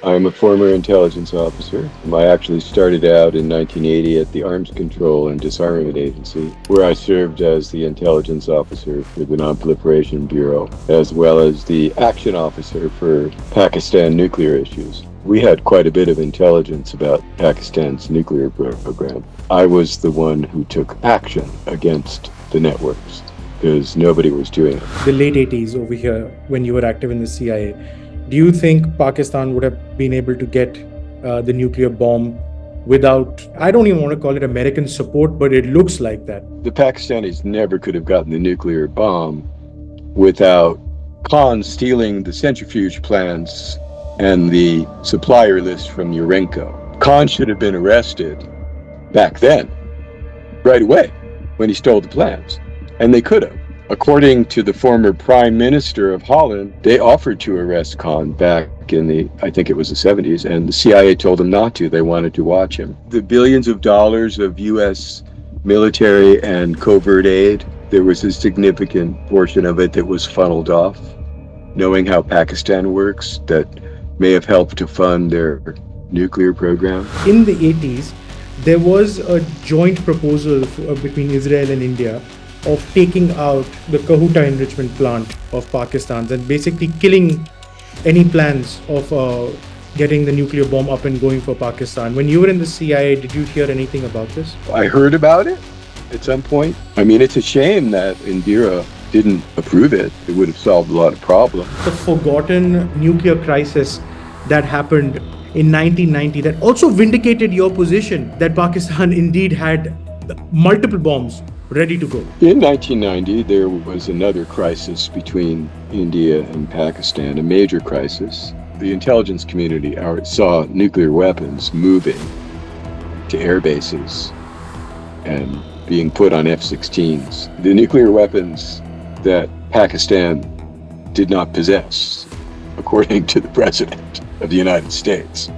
I'm a former intelligence officer. I actually started out in 1980 at the Arms Control and Disarmament Agency, where I served as the intelligence officer for the Non-Proliferation Bureau, as well as the action officer for Pakistan nuclear issues. We had quite a bit of intelligence about Pakistan's nuclear program. I was the one who took action against the networks because nobody was doing it. The late 80s over here, when you were active in the CIA, do you think Pakistan would have been able to get the nuclear bomb without, I don't even want to call it American support, but it looks like that? The Pakistanis never could have gotten the nuclear bomb without Khan stealing the centrifuge plans and the supplier list from Urenco. Khan should have been arrested back then, right away, when he stole the plans. And they could have. According to the former Prime Minister of Holland, they offered to arrest Khan back in I think it was the 70s, and the CIA told them not to. They wanted to watch him. The billions of dollars of U.S. military and covert aid, there was a significant portion of it that was funneled off. Knowing how Pakistan works, that may have helped to fund their nuclear program. In the 80s, there was a joint proposal between Israel and India of taking out the Kahuta enrichment plant of Pakistan and basically killing any plans of getting the nuclear bomb up and going for Pakistan. When you were in the CIA, did you hear anything about this? I heard about it at some point. I mean, it's a shame that Indira didn't approve it. It would have solved a lot of problems. The forgotten nuclear crisis that happened in 1990 that also vindicated your position that Pakistan indeed had multiple bombs ready to go. In 1990, there was another crisis between India and Pakistan, a major crisis. The intelligence community saw nuclear weapons moving to air bases and being put on F-16s. The nuclear weapons that Pakistan did not possess, according to the President of the United States,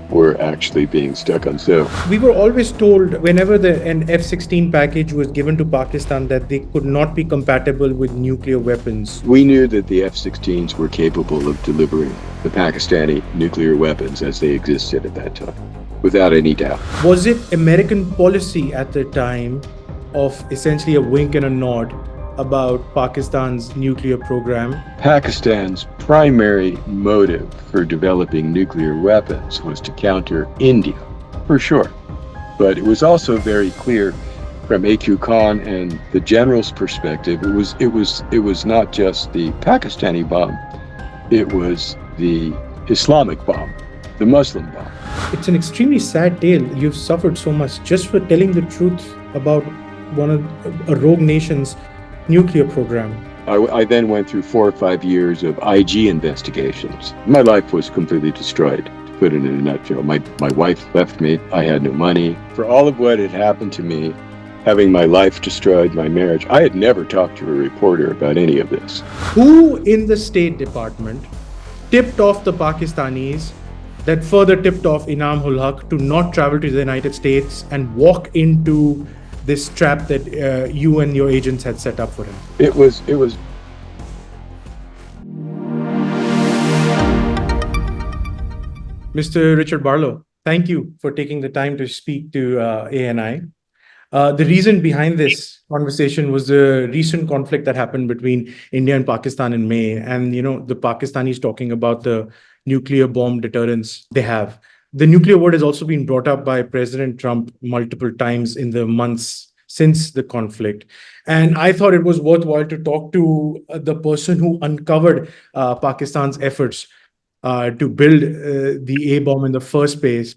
were actually being stuck on. So we were always told whenever an F-16 package was given to Pakistan that they could not be compatible with nuclear weapons. We knew that the F-16s were capable of delivering the Pakistani nuclear weapons as they existed at that time, without any doubt. Was it American policy at the time of essentially a wink and a nod about Pakistan's nuclear program? Pakistan's primary motive for developing nuclear weapons was to counter India, for sure. But it was also very clear from A.Q. Khan and the general's perspective, it was not just the Pakistani bomb, it was the Islamic bomb, the Muslim bomb. It's an extremely sad tale. You've suffered so much just for telling the truth about one of a rogue nation's nuclear program. I then went through 4 or 5 years of IG investigations. My life was completely destroyed, to put it in a nutshell. My wife left me. I had no money. For all of what had happened to me, having my life destroyed, my marriage, I had never talked to a reporter about any of this. Who in the State Department tipped off the Pakistanis that further tipped off Inam ul Haq to not travel to the United States and walk into this trap that you and your agents had set up for him? It was. Mr. Richard Barlow, thank you for taking the time to speak to ANI. The reason behind this conversation was the recent conflict that happened between India and Pakistan in May, and the Pakistanis talking about the nuclear bomb deterrence they have. The nuclear word has also been brought up by President Trump multiple times in the months since the conflict. And I thought it was worthwhile to talk to the person who uncovered Pakistan's efforts to build the A-bomb in the first place,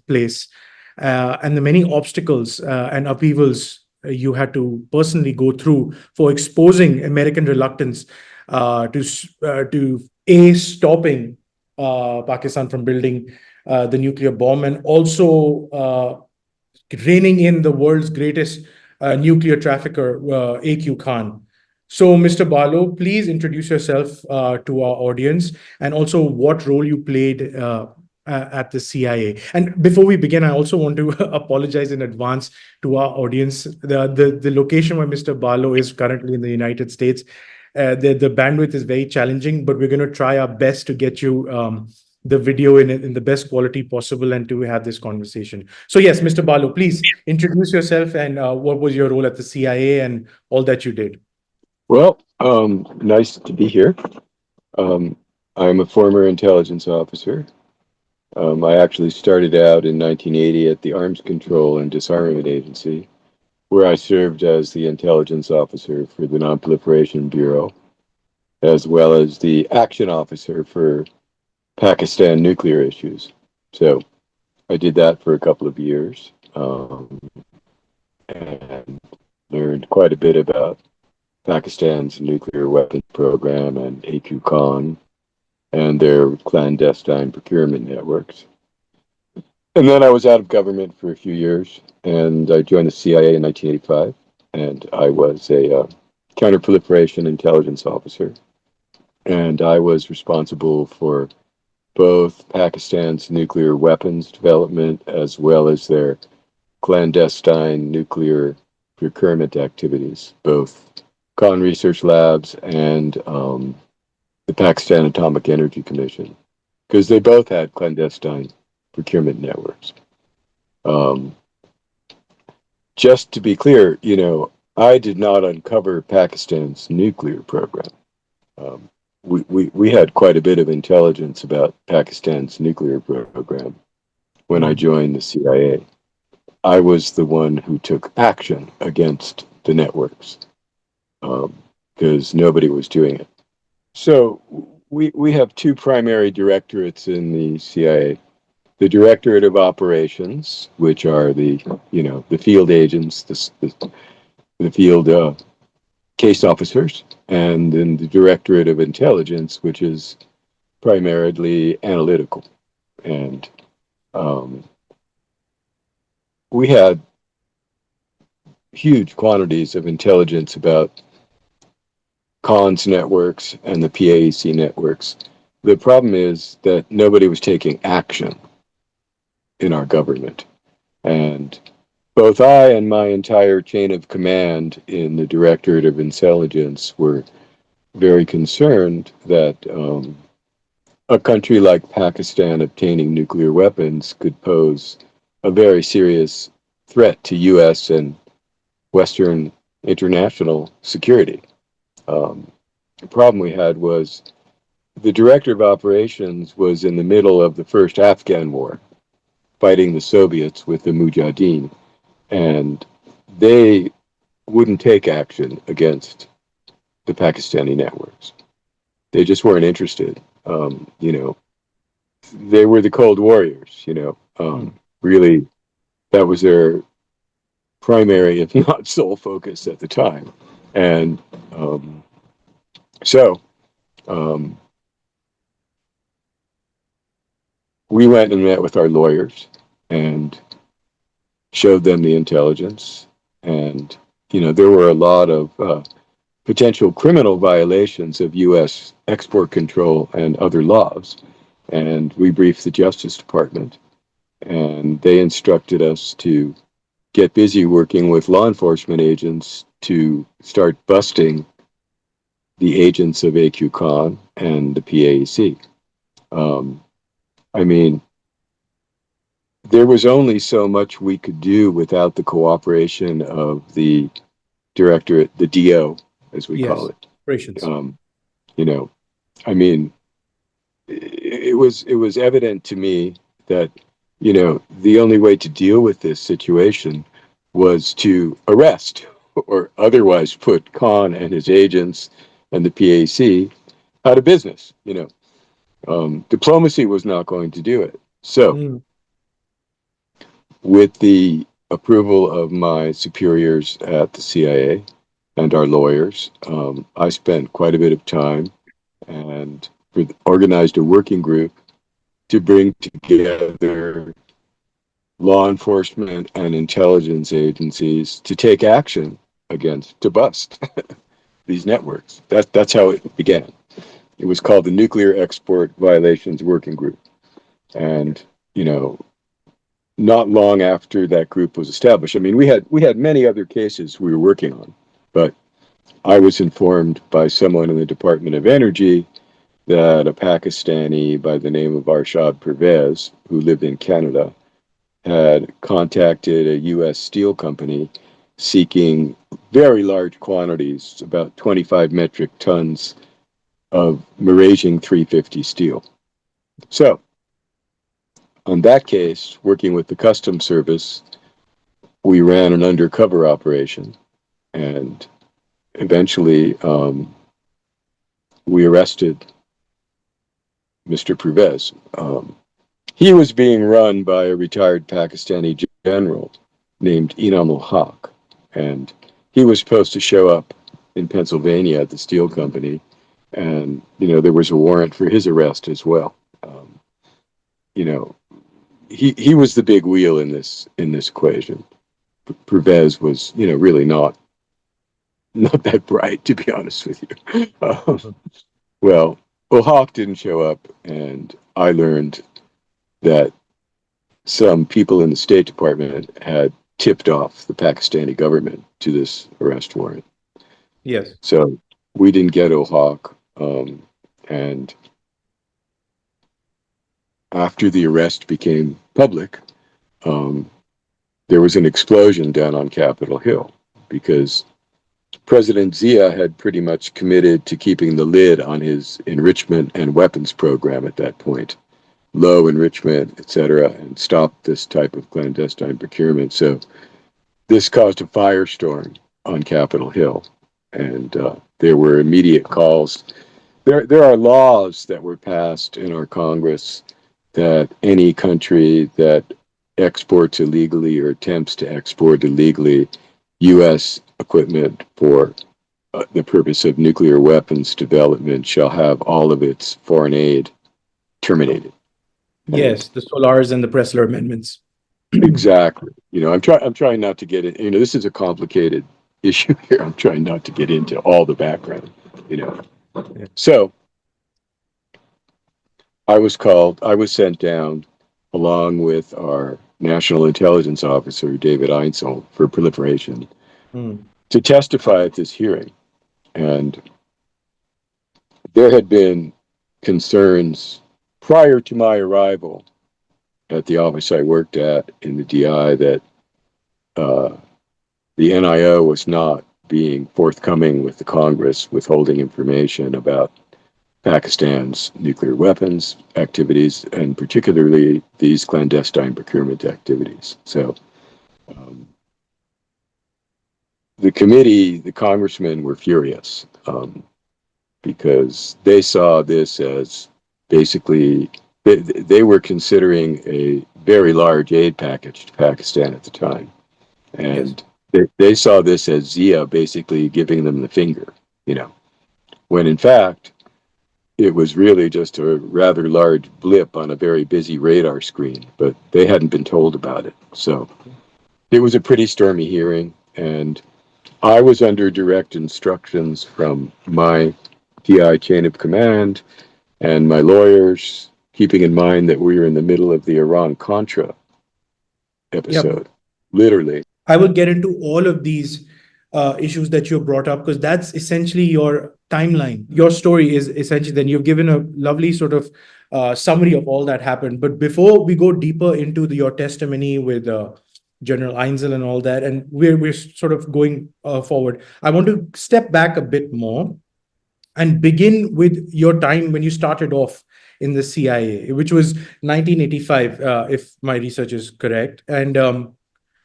and the many obstacles and upheavals you had to personally go through for exposing American reluctance to stopping Pakistan from building the nuclear bomb, and also reining in the world's greatest nuclear trafficker, A.Q. Khan. So, Mr. Barlow, please introduce yourself to our audience, and also what role you played at the CIA. And before we begin, I also want to apologize in advance to our audience. The location where Mr. Barlow is currently in the United States, the bandwidth is very challenging, but we're going to try our best to get you the video in the best quality possible and to have this conversation. So yes, Mr. Barlow, please introduce yourself and what was your role at the CIA and all that you did. Well, nice to be here. I'm a former intelligence officer. I actually started out in 1980 at the Arms Control and Disarmament Agency, where I served as the intelligence officer for the Non-Proliferation Bureau, as well as the action officer for Pakistan nuclear issues. So I did that for a couple of years and learned quite a bit about Pakistan's nuclear weapons program and AQ-Khan and their clandestine procurement networks. And then I was out of government for a few years, and I joined the CIA in 1985, and I was a counterproliferation intelligence officer. And I was responsible for both Pakistan's nuclear weapons development as well as their clandestine nuclear procurement activities, both Khan Research Labs and the Pakistan Atomic Energy Commission, because they both had clandestine procurement networks. Just to be clear, I did not uncover Pakistan's nuclear program. We had quite a bit of intelligence about Pakistan's nuclear program when I joined the CIA. I was the one who took action against the networks because nobody was doing it. So we have two primary directorates in the CIA. The Directorate of Operations, which are the field agents, the field case officers, and then the Directorate of Intelligence, which is primarily analytical. And we had huge quantities of intelligence about Khan's networks and the PAEC networks. The problem is that nobody was taking action in our government. And both I and my entire chain of command in the Directorate of Intelligence were very concerned that a country like Pakistan obtaining nuclear weapons could pose a very serious threat to U.S. and Western international security. The problem we had was the Director of Operations was in the middle of the first Afghan war, fighting the Soviets with the Mujahideen, and they wouldn't take action against the Pakistani networks. They just weren't interested. They were the Cold Warriors, really, that was their primary, if not sole focus at the time. And so we went and met with our lawyers and showed them the intelligence. And, there were a lot of potential criminal violations of U.S. export control and other laws. And we briefed the Justice Department, and they instructed us to get busy working with law enforcement agents to start busting the agents of AQ Khan and the PAEC. There was only so much we could do without the cooperation of the directorate, the DO, as we call it. Operations. It was evident to me that, the only way to deal with this situation was to arrest or otherwise put Khan and his agents and the PAC out of business. Diplomacy was not going to do it. So, with the approval of my superiors at the CIA and our lawyers, I spent quite a bit of time and organized a working group to bring together law enforcement and intelligence agencies to take action to bust these networks. That's how it began. It was called the Nuclear Export Violations Working Group. And, not long after that group was established, we had many other cases we were working on, but I was informed by someone in the Department of Energy that a Pakistani by the name of Arshad Pervez, who lived in Canada, had contacted a U.S. steel company seeking very large quantities, about 25 metric tons of Malaysian 350 steel. So, on that case, working with the Customs Service, we ran an undercover operation, and eventually we arrested Mr. Pervez. He was being run by a retired Pakistani general named Inam ul-Haq, and he was supposed to show up in Pennsylvania at the steel company, and there was a warrant for his arrest as well. You know, he was the big wheel in this equation. Pervez was really not that bright, to be honest with you. Well, ul-Haq didn't show up, and I learned that some people in the State Department had tipped off the Pakistani government to this arrest warrant. Yes. So we didn't get ul-Haq, and after the arrest became public, there was an explosion down on Capitol Hill because President Zia had pretty much committed to keeping the lid on his enrichment and weapons program at that point. Low enrichment, etc., and stop this type of clandestine procurement. So this caused a firestorm on Capitol Hill, and there were immediate calls. There are laws that were passed in our Congress that any country that exports illegally or attempts to export illegally U.S. equipment for the purpose of nuclear weapons development shall have all of its foreign aid terminated. Yes, the Solars and the Pressler amendments. Exactly. I'm trying not to get it. This is a complicated issue here. I'm trying not to get into all the background. Yeah. So I was sent down along with our National Intelligence Officer, David Einsel, for proliferation to testify at this hearing. And there had been concerns prior to my arrival at the office I worked at in the DI that the NIO was not being forthcoming with the Congress, withholding information about Pakistan's nuclear weapons activities, and particularly these clandestine procurement activities. So the committee, the congressmen were furious because they saw this as basically, they were considering a very large aid package to Pakistan at the time. And they saw this as Zia basically giving them the finger, when in fact, it was really just a rather large blip on a very busy radar screen, but they hadn't been told about it. So it was a pretty stormy hearing, and I was under direct instructions from my TI chain of command and my lawyers, keeping in mind that we were in the middle of the Iran-Contra episode, literally. I will get into all of these issues that you brought up because that's essentially your timeline. Your story is essentially, then you've given a lovely sort of summary of all that happened. But before we go deeper into your testimony with General Einsel and all that, and we're sort of going forward, I want to step back a bit more and begin with your time when you started off in the CIA, which was 1985, if my research is correct. And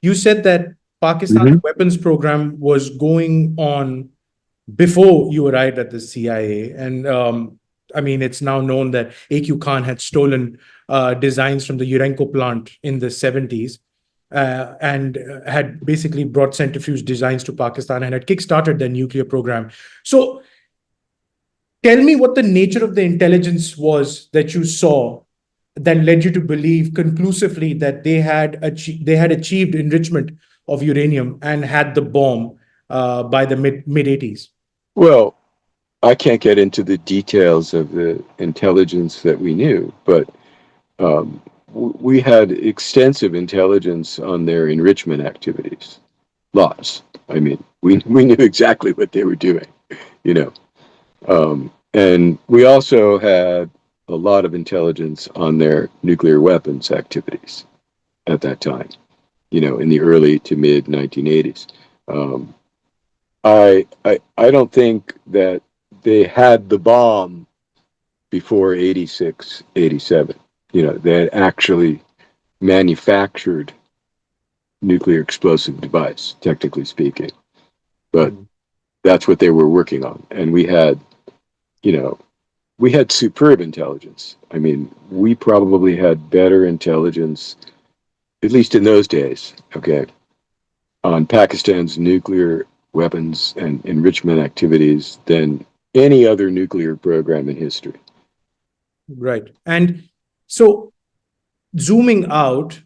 you said that Pakistan's weapons program was going on before you arrived at the CIA. And I mean, it's now known that A.Q. Khan had stolen designs from the Urenco plant in the 70s and had basically brought centrifuge designs to Pakistan and had kickstarted their nuclear program. So tell me what the nature of the intelligence was that you saw that led you to believe conclusively that they had achieved enrichment of uranium and had the bomb by the mid 80s. Well, I can't get into the details of the intelligence that we knew, but we had extensive intelligence on their enrichment activities. Lots. I mean, we knew exactly what they were doing, And we also had a lot of intelligence on their nuclear weapons activities at that time, in the early to mid 1980s. Um, I don't think that they had the bomb before 86, 87. They had actually manufactured nuclear explosive device, technically speaking. But that's what they were working on. And you know, we had superb intelligence. I mean, we probably had better intelligence, at least in those days, okay, on Pakistan's nuclear weapons and enrichment activities than any other nuclear program in history. Right. And so zooming out,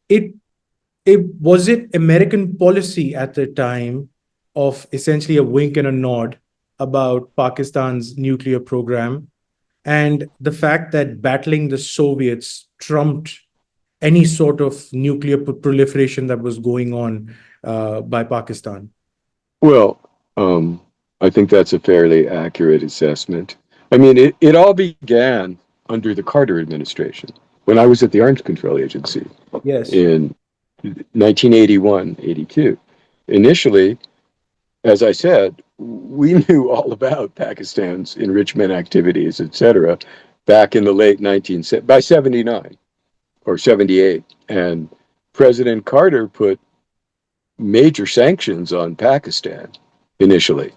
it it American policy at the time of essentially a wink and a nod about Pakistan's nuclear program and the fact that battling the Soviets trumped any sort of nuclear proliferation that was going on by Pakistan. Well, I think that's a fairly accurate assessment. I mean, it all began under the Carter administration when I was at the Arms Control Agency Yes. in 1981, 82. Initially, as I said, we knew all about Pakistan's enrichment activities, etc., back in the late by 79 or 78. And President Carter put major sanctions on Pakistan initially.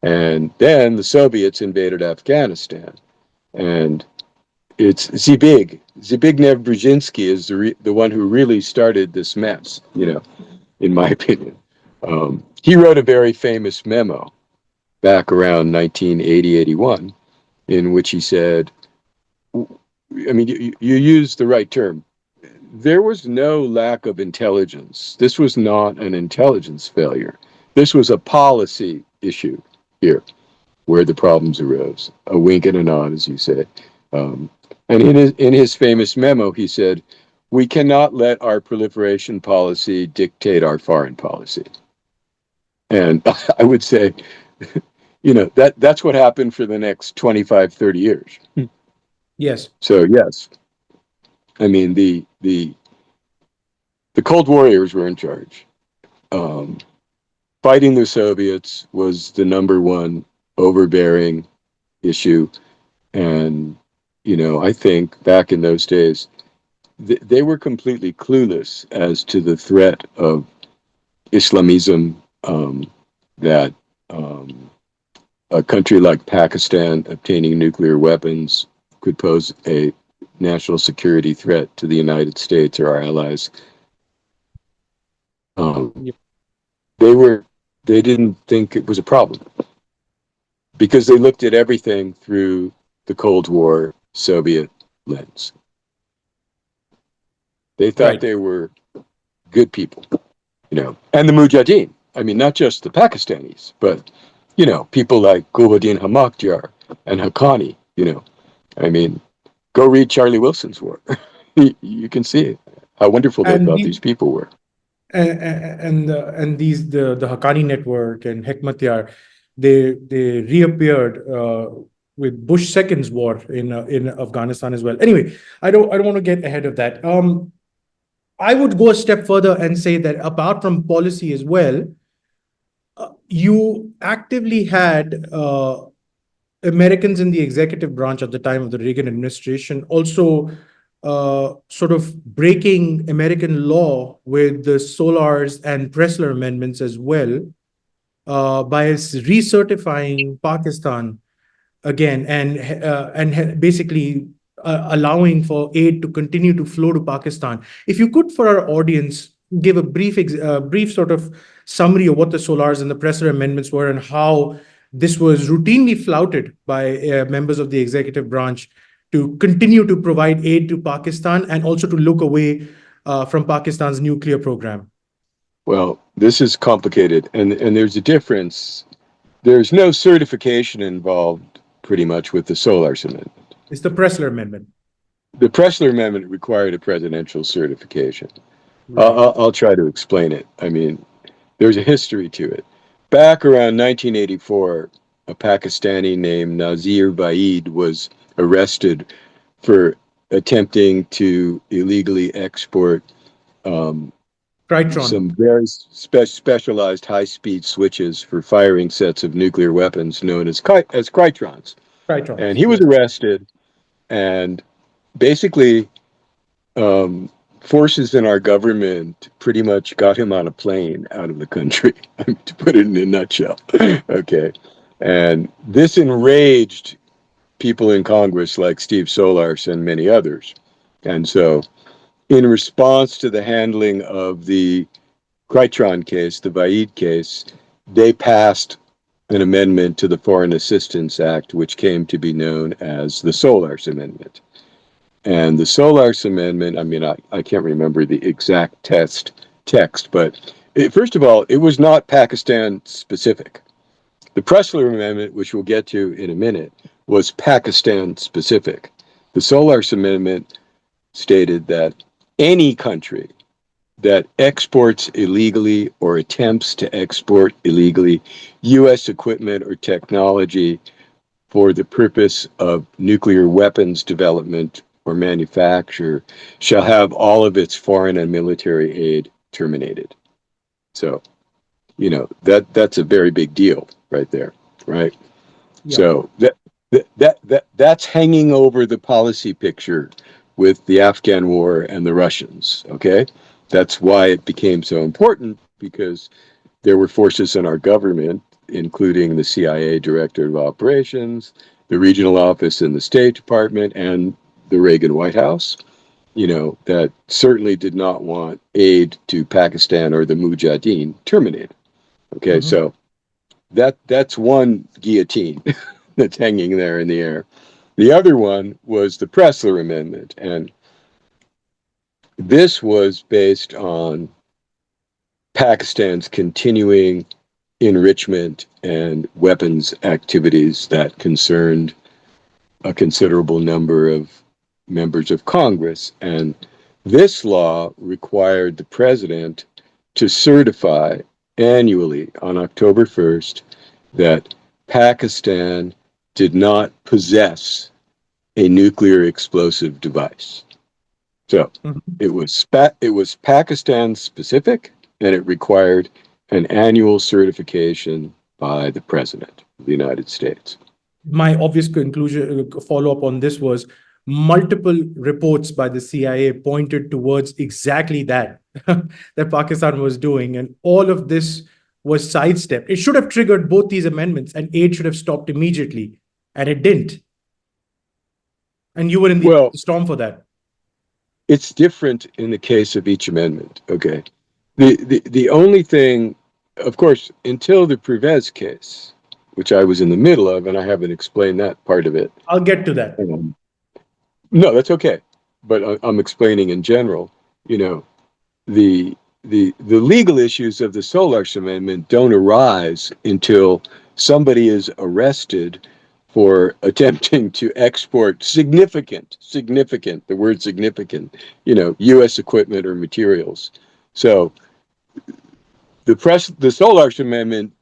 And then the Soviets invaded Afghanistan. And it's Zbigniew Brzezinski is the one who really started this mess, in my opinion. He wrote a very famous memo back around 1980, 81, in which he said, I mean, you used the right term. There was no lack of intelligence. This was not an intelligence failure. This was a policy issue here where the problems arose. A wink and a nod, as you said. And in his famous memo, he said, "We cannot let our proliferation policy dictate our foreign policy." And I would say, that's what happened for the next 25, 30 years. Yes. So yes, I mean the Cold Warriors were in charge. Fighting the Soviets was the number one overbearing issue, and I think back in those days, they were completely clueless as to the threat of Islamism, that a country like Pakistan obtaining nuclear weapons could pose a national security threat to the United States or our allies. Yep. They didn't think it was a problem because they looked at everything through the Cold War Soviet lens. They thought Right. they were good people, and the Mujahideen. I mean, not just the Pakistanis, but people like Gulbuddin Hamakdyar and Haqqani. I mean, go read Charlie Wilson's work. You can see how wonderful they And thought the these people were. and these the Haqqani network and Hekmatyar, they reappeared with Bush second's war in Afghanistan as well. Anyway, I don't want to get ahead of that. I would go a step further and say that apart from policy as well, you actively had Americans in the executive branch at the time of the Reagan administration also sort of breaking American law with the Solars and Pressler amendments as well by recertifying Pakistan again and basically allowing for aid to continue to flow to Pakistan. If you could, for our audience, give a brief sort of summary of what the Solars and the Pressler amendments were and how this was routinely flouted by members of the executive branch to continue to provide aid to Pakistan and also to look away from Pakistan's nuclear program. Well, this is complicated, and there's a difference. There's no certification involved pretty much with the Solars Amendment. It's the Pressler Amendment. The Pressler Amendment required a presidential certification. Right. I'll try to explain it. I mean, there's a history to it. Back around 1984, a Pakistani named Nazir Vaid was arrested for attempting to illegally export Tritron. some very specialized high-speed switches for firing sets of nuclear weapons known as Critrons. And Tritrons. he was Yes. arrested, and basically forces in our government pretty much got him on a plane out of the country, to put it in a nutshell. Okay. And this enraged people in Congress like Steve Solars and many others. And so, in response to the handling of the Critron case, the Vaid case, they passed an amendment to the Foreign Assistance Act, which came to be known as the Solars Amendment. And the Solars Amendment, I mean, I can't remember the exact text, but first of all, it was not Pakistan specific. The Pressler Amendment, which we'll get to in a minute, was Pakistan specific. The Solars Amendment stated that any country that exports illegally or attempts to export illegally U.S. equipment or technology for the purpose of nuclear weapons development or manufacture shall have all of its foreign and military aid terminated. So, that's a very big deal right there, right? Yeah. So that's hanging over the policy picture with the Afghan war and the Russians, okay? That's why it became so important, because there were forces in our government, including the CIA Director of Operations, the regional office in the State Department, and the Reagan White House, that certainly did not want aid to Pakistan or the Mujahideen terminated. Okay, so that's one guillotine that's hanging there in the air. The other one was the Pressler Amendment, and this was based on Pakistan's continuing enrichment and weapons activities that concerned a considerable number of members of Congress. And this law required the president to certify annually on October 1st that Pakistan did not possess a nuclear explosive device. So it was Pakistan specific, and it required an annual certification by the President of the United States. My obvious conclusion, follow-up on this was multiple reports by the CIA pointed towards exactly that, that Pakistan was doing. And all of this was sidestepped. It should have triggered both these amendments, and aid should have stopped immediately. And it didn't. And you were in the storm for that. It's different in the case of each amendment. Okay. The only thing, of course, until the Pervez case, which I was in the middle of, and I haven't explained that part of it. I'll get to that. No, that's okay. But I'm explaining in general, the legal issues of the Solars Amendment don't arise until somebody is arrested for attempting to export significant, the word significant, U.S. equipment or materials. So the Solars Amendment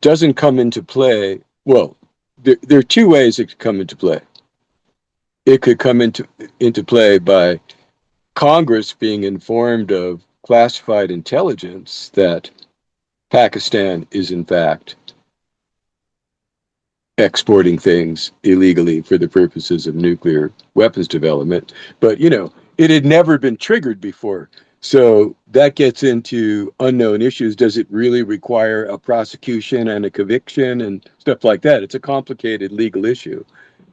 doesn't come into play. Well, there are two ways it could come into play. It could come into play by Congress being informed of classified intelligence that Pakistan is in fact exporting things illegally for the purposes of nuclear weapons development. But, it had never been triggered before. So that gets into unknown issues. Does it really require a prosecution and a conviction and stuff like that? It's a complicated legal issue,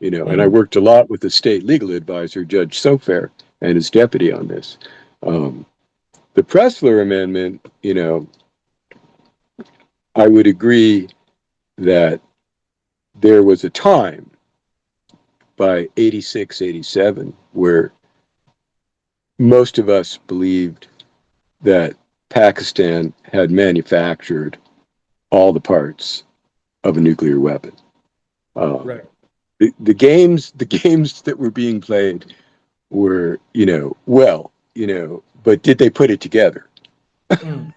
and I worked a lot with the state legal advisor, Judge Sofair, and his deputy on this. The Pressler Amendment, I would agree that there was a time by 86, 87 where most of us believed that Pakistan had manufactured all the parts of a nuclear weapon. Right. The games that were being played were, but did they put it together? The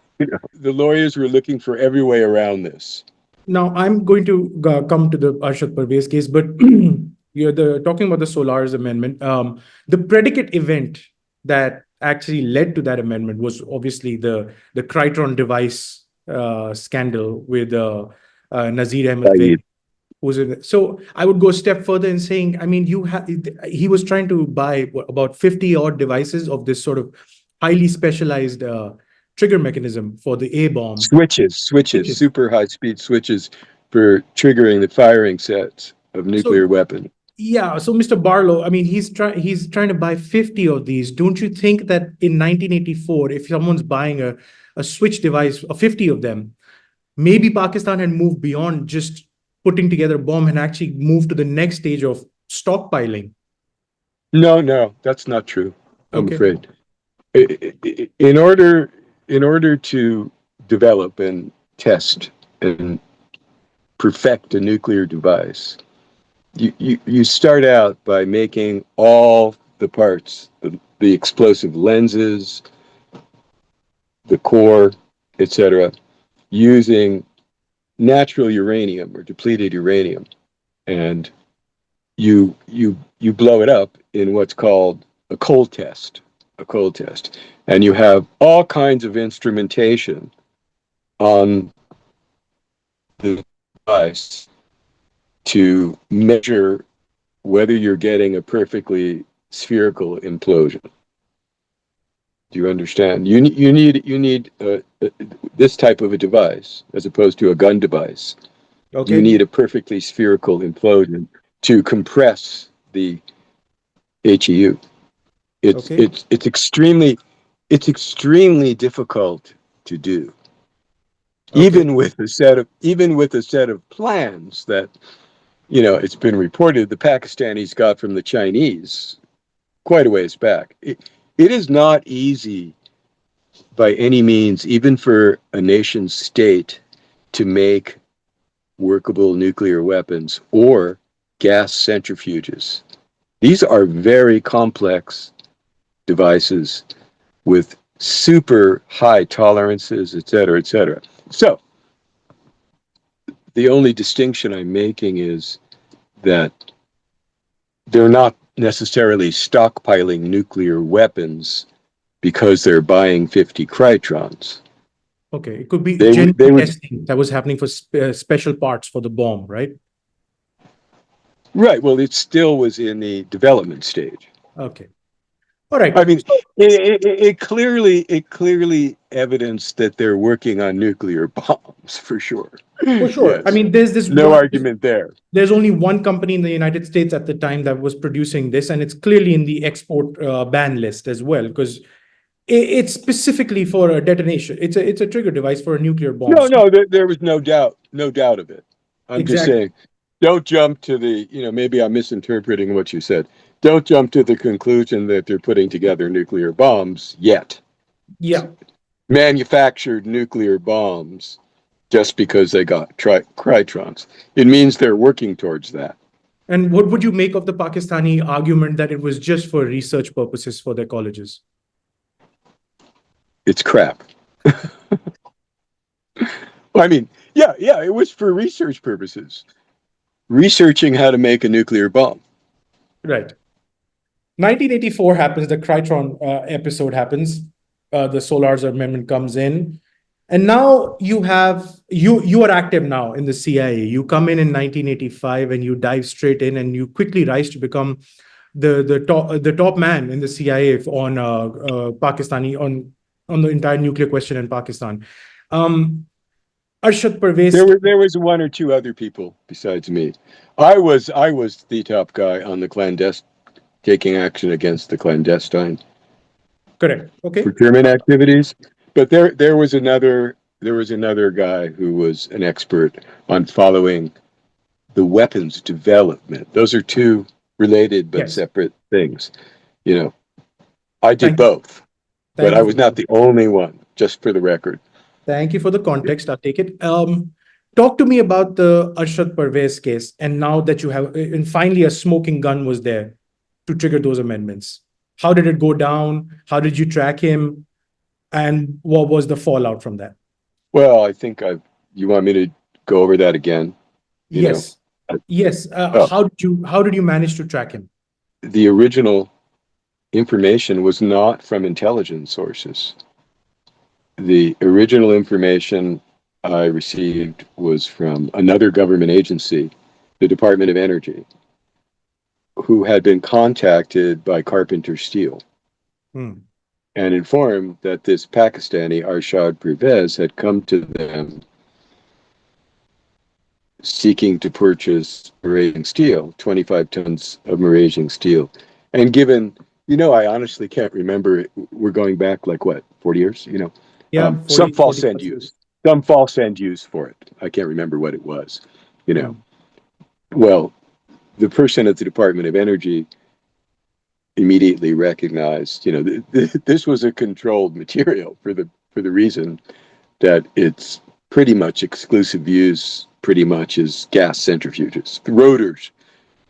lawyers were looking for every way around this. Now, I'm going to come to the Arshad Pervez case, but you're talking about the Solar's amendment. The predicate event that actually led to that amendment was obviously the Crytron device scandal with Nazir Ahmed Saeed. who's in it. So I would go a step further in saying, I mean, he was trying to buy about 50 odd devices of this sort of highly specialized trigger mechanism for the A bomb. Switches, super high speed switches for triggering the firing sets of nuclear So weapons. yeah, so Mr. Barlow, I mean, he's trying to buy 50 of these. Don't you think that in 1984, if someone's buying a switch device, 50 of them, maybe Pakistan had moved beyond just putting together a bomb and actually moved to the next stage of stockpiling? No, that's not true. I'm Okay. afraid. In order to develop and test and perfect a nuclear device, you start out by making all the parts, the explosive lenses, the core, etc., using natural uranium or depleted uranium, and you blow it up in what's called a cold test, and you have all kinds of instrumentation on the device to measure whether you're getting a perfectly spherical implosion. Do you understand? You need this type of a device as opposed to a gun device. You Okay. need a perfectly spherical implosion to compress the HEU. It's Okay. it's it's extremely it's extremely difficult to do, Okay. even with a set of plans that it's been reported the Pakistanis got from the Chinese quite a ways back. It is not easy by any means, even for a nation state, to make workable nuclear weapons or gas centrifuges. These are very complex devices with super high tolerances, et cetera, et cetera. So the only distinction I'm making is that they're not necessarily stockpiling nuclear weapons because they're buying 50 Crytrons. Okay. It could be They would, they genuine would, testing that was happening for special parts for the bomb, right? right. Well, it still was in the development stage. Okay. All right. I mean, So it clearly evidenced that they're working on nuclear bombs for sure. for sure. I Yes, mean, there's this no one. argument there. There's only one company in the United States at the time that was producing this, and it's clearly in the export ban list as well, because it's specifically for a detonation. It's a trigger device for a nuclear bomb. No, there was no doubt of it. I'm just Exactly. saying, don't jump to maybe I'm misinterpreting what you said. Don't jump to the conclusion that they're putting together nuclear bombs yet. Yeah. Manufactured nuclear bombs just because they got Crytrons. It means they're working towards that. And what would you make of the Pakistani argument that it was just for research purposes for their colleges? It's crap. I mean, yeah, it was for research purposes. Researching how to make a nuclear bomb. Right. 1984 happens. The Crytron episode happens. The Solar's amendment comes in, and now you are active now in the CIA. You come in 1985 and you dive straight in, and you quickly rise to become the top man in the CIA on Pakistani on the entire nuclear question in Pakistan. Um, Arshad Pervez. There was one or two other people besides me. I was the top guy on the clandestine, taking action against the clandestine Correct. Okay. procurement activities. But there was another guy who was an expert on following the weapons development. Those are two related but Yes. separate things. You know, I did Thank you. both, but Thank I you for was not the only one, just for the record. Thank you for the context. I'll take it. Talk to me about the Arshad Pervez case, and now that you have, and finally a smoking gun was there to trigger those amendments. How did it go down? How did you track him? And what was the fallout from that? Well, I think you want me to go over that again? You know, Yes. Yes. oh, How did you manage to track him? the original information was not from intelligence sources. The original information I received was from another government agency, the Department of Energy, who had been contacted by Carpenter Steel Hmm. and informed that this Pakistani Arshad Pervez had come to them seeking to purchase Malaysian steel, 25 tons of Malaysian steel. And given, I honestly can't remember, we're going back like what, 40 years, Yeah, some 40 false end plus use, years. some false end use for it. I can't remember what it was, you know. Hmm. Well, the person at the Department of Energy immediately recognized, this was a controlled material for the reason that it's pretty much exclusive use, pretty much is gas centrifuges, the rotors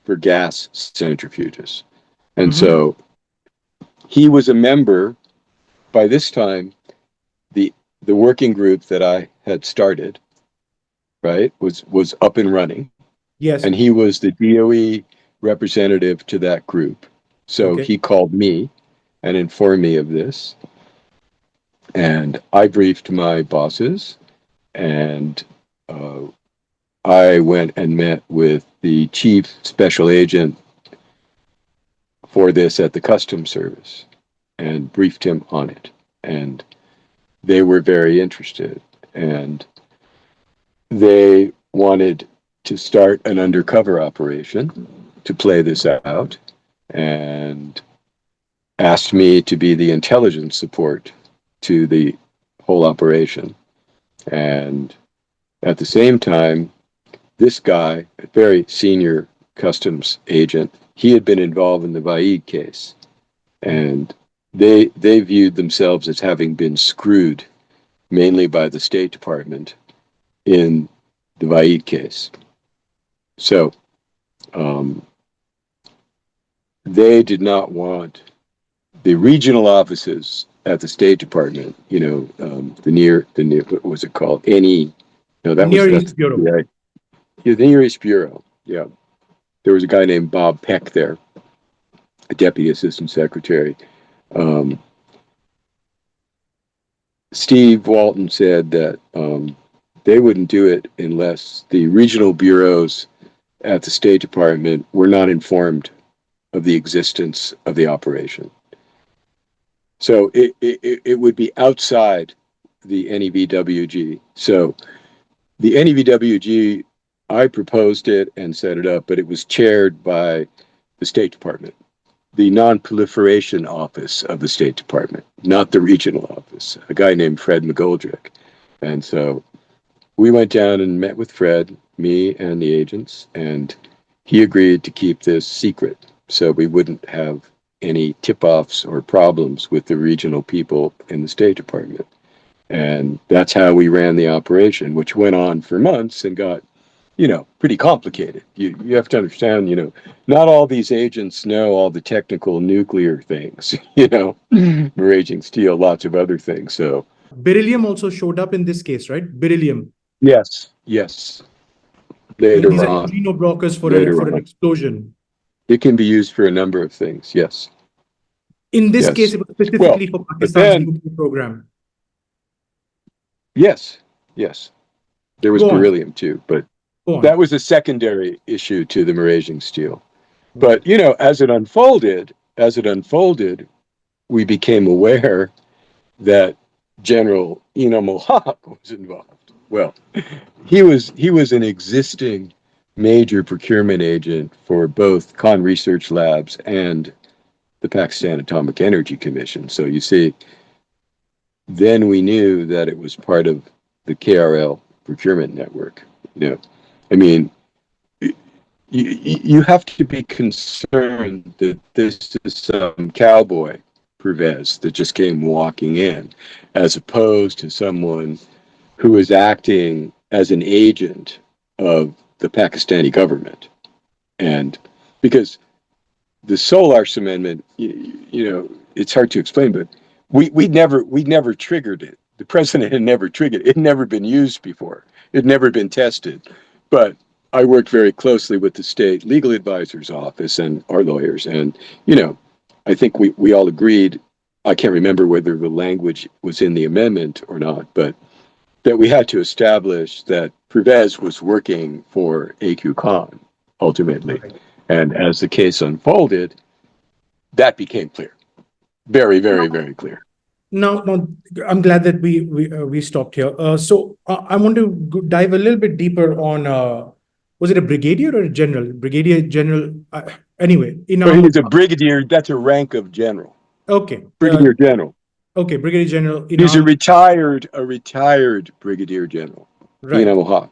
for gas centrifuges. And Mm-hmm. so he was a member by this time, the the working group that I had started, right, was up and running. Yes. And he was the DOE representative to that group. So Okay. he called me and informed me of this. And I briefed my bosses, and uh, I went and met with the chief special agent for this at the Customs Service and briefed him on it. And they were very interested. And they wanted to start an undercover operation to play this out and asked me to be the intelligence support to the whole operation. And at the same time, this guy, a very senior customs agent, he had been involved in the Vaid case, Hmm. and they viewed themselves as having been screwed mainly by the State Department in the Vaid case. So um, they did not want the regional offices at the State Department. The near, what was it called? NE. No, Near that's East Bureau. yeah, the nearest bureau. Yeah, there was a guy named Bob Peck there, a deputy assistant secretary. Um, Steve Walton said that they wouldn't do it unless the regional bureaus at the State Department were not informed of the existence of the operation. So it would be outside the NEVWG. So the NEVWG, I proposed it and set it up, but it was chaired by the State Department, the non-proliferation office of the State Department, not the regional office, a guy named Fred McGoldrick. And so we went down and met with Fred, me and the agents, and he agreed to keep this secret so we wouldn't have any tip-offs or problems with the regional people in the State Department. And that's how we ran the operation, which went on for months and got, pretty complicated. You have to understand, not all these agents know all the technical nuclear things, raging steel, lots of other things. So Beryllium also showed up in this case, right? Beryllium. yes, So these later are on, neutrino blockers later for an on, explosion. it can be used for a number of things. Yes, In this case, yes. it was Well, specifically for but Pakistan's then, nuclear program. yes, there was Go on. beryllium too, but Go that on. was a secondary issue to the Malaysian steel. Hmm. But as it unfolded, we became aware that General Ina Mohawk was involved. Well, he was an existing major procurement agent for both Khan Research Labs and the Pakistan Atomic Energy Commission. So you see, then we knew that it was part of the KRL procurement network. I mean, you have to be concerned that this is some cowboy Pervez that just came walking in, as opposed to someone who is acting as an agent of the Pakistani government. And because the Solar Amendment, it's hard to explain, but we never triggered it. the president had never triggered it. It had never been used before. It had never been tested. But I worked very closely with the state legal advisor's office and our lawyers. And, I think we all agreed, I can't remember whether the language was in the amendment or not, but that we had to establish that Pervez was working for AQ Khan ultimately. And as the case unfolded, that became clear. Very, very, very clear. Now, I'm glad that we stopped here. So I want to dive a little bit deeper on, was it a brigadier or a general? Brigadier general. Anyway, He's a brigadier. That's a rank of general. Okay. Brigadier general. Okay, Brigadier General. He's a retired brigadier general. Right. From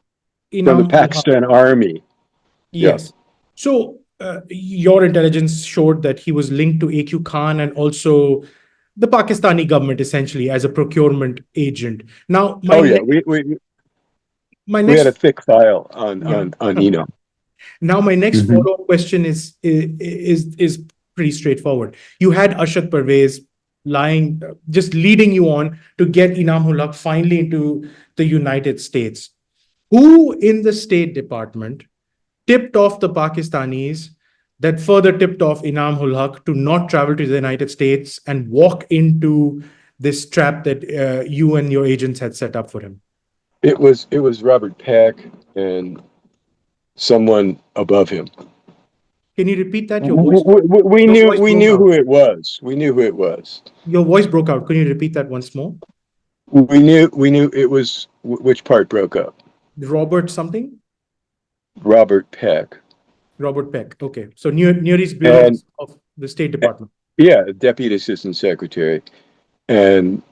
the Pakistan Army. Yes. So your intelligence showed that he was linked to AQ Khan and also the Pakistani government essentially as a procurement agent. Now, we had a thick file on Inam. Now, my next follow-up question is pretty straightforward. You had Arshad Pervez just leading you on to get Inam Haq finally into the United States. Who in the State Department tipped off the Pakistanis that further tipped off Inam Haq to not travel to the United States and walk into this trap that you and your agents had set up for him? It was Robert Peck and someone above him. Can you repeat that? We knew who it was. We knew who it was. Your voice broke out. Can you repeat that once more? We knew it was. Which part broke up? Robert something? Robert Peck. Robert Peck. Okay. So near East Bureau of the State Department. Yeah, Deputy Assistant Secretary. And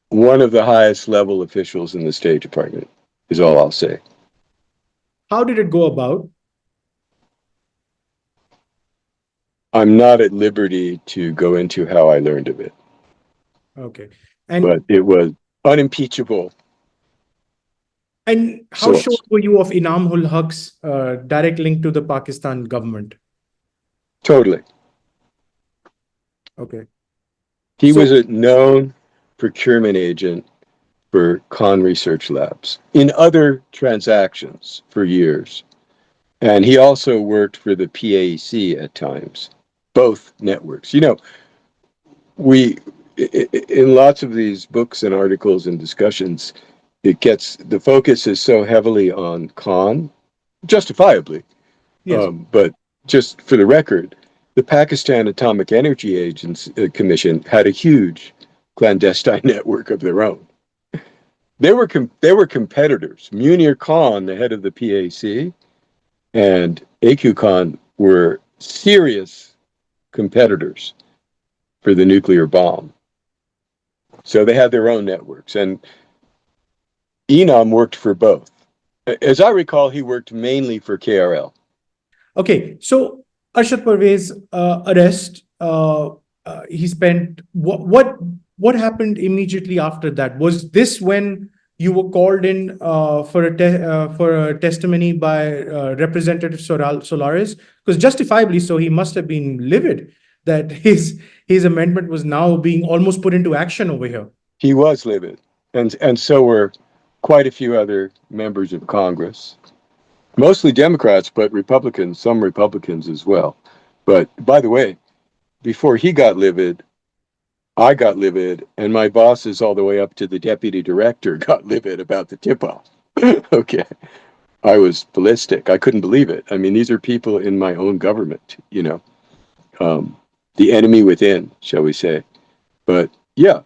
one of the highest level officials in the State Department is all I'll say. How did it go about? I'm not at liberty to go into how I learned of it. Okay. But it was unimpeachable. And how sure were you of Inam Haq's direct link to the Pakistan government? Totally. Okay. He was a known procurement agent for Khan Research Labs in other transactions for years. And he also worked for the PAEC at times, both networks. In lots of these books and articles and discussions, the focus is so heavily on Khan, justifiably. Yes. But just for the record, the Pakistan Atomic Energy Agency Commission had a huge clandestine network of their own. They were competitors. Munir Khan, the head of the PAC, and AQ Khan were serious competitors for the nuclear bomb. So they had their own networks. And Inam worked for both. As I recall, he worked mainly for KRL. Okay, so Arshad Pervez arrest. He spent what happened immediately after that? Was this when you were called in for a testimony by Representative Solaris? Because justifiably so, he must have been livid that his amendment was now being almost put into action over here. He was livid, and so were quite a few other members of Congress, mostly Democrats, but Republicans, some Republicans as well. But by the way, before he got livid, I got livid, and my bosses all the way up to the deputy director got livid about the tip-off. Okay. I was ballistic. I couldn't believe it. I mean, these are people in my own government, the enemy within, shall we say. But yeah,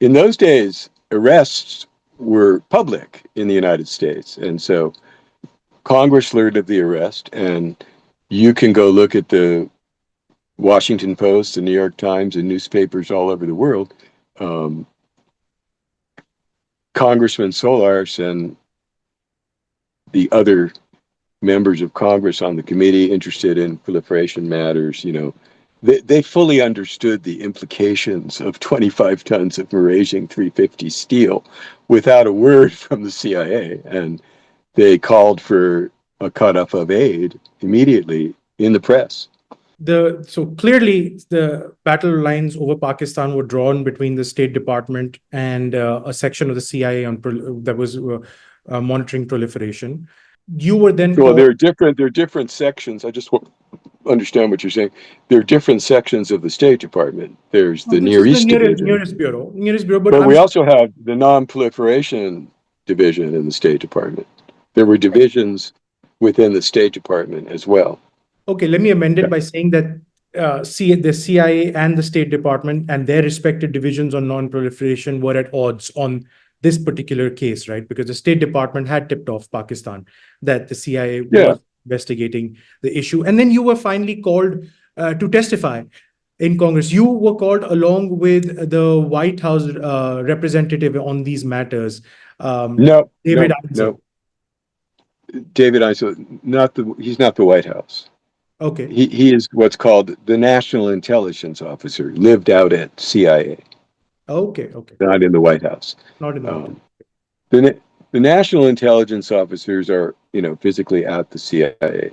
in those days, arrests were public in the United States. And so Congress learned of the arrest, and you can go look at the Washington Post, the New York Times, and newspapers all over the world. Congressman Solaris and the other members of Congress on the committee interested in proliferation matters, they fully understood the implications of 25 tons of Malaysian 350 steel without a word from the CIA. And they called for a cutoff of aid immediately in the press. So clearly the battle lines over Pakistan were drawn between the State Department and a section of the CIA that was monitoring proliferation. You were then Well, called. there are different sections. I just want to understand what you're saying. There are different sections of the State Department. There's the This Near is the East Division, nearest bureau. But but I'm we also have the Non-Proliferation Division in the State Department. There were divisions within the State Department as well. okay. Let me amend Yeah. it by saying that the CIA and the State Department and their respective divisions on non-proliferation were at odds on this particular case, right? Because the State Department had tipped off Pakistan that the CIA Yeah. was investigating the issue, and then you were finally called to testify in Congress. You were called along with the White House representative on these matters, No, David Einzel. David Isaan, he's not the White House. Okay. He is what's called the National Intelligence Officer, lived out at CIA, Okay. not in the White House. Not in the White House. The National Intelligence Officers are, physically at the CIA.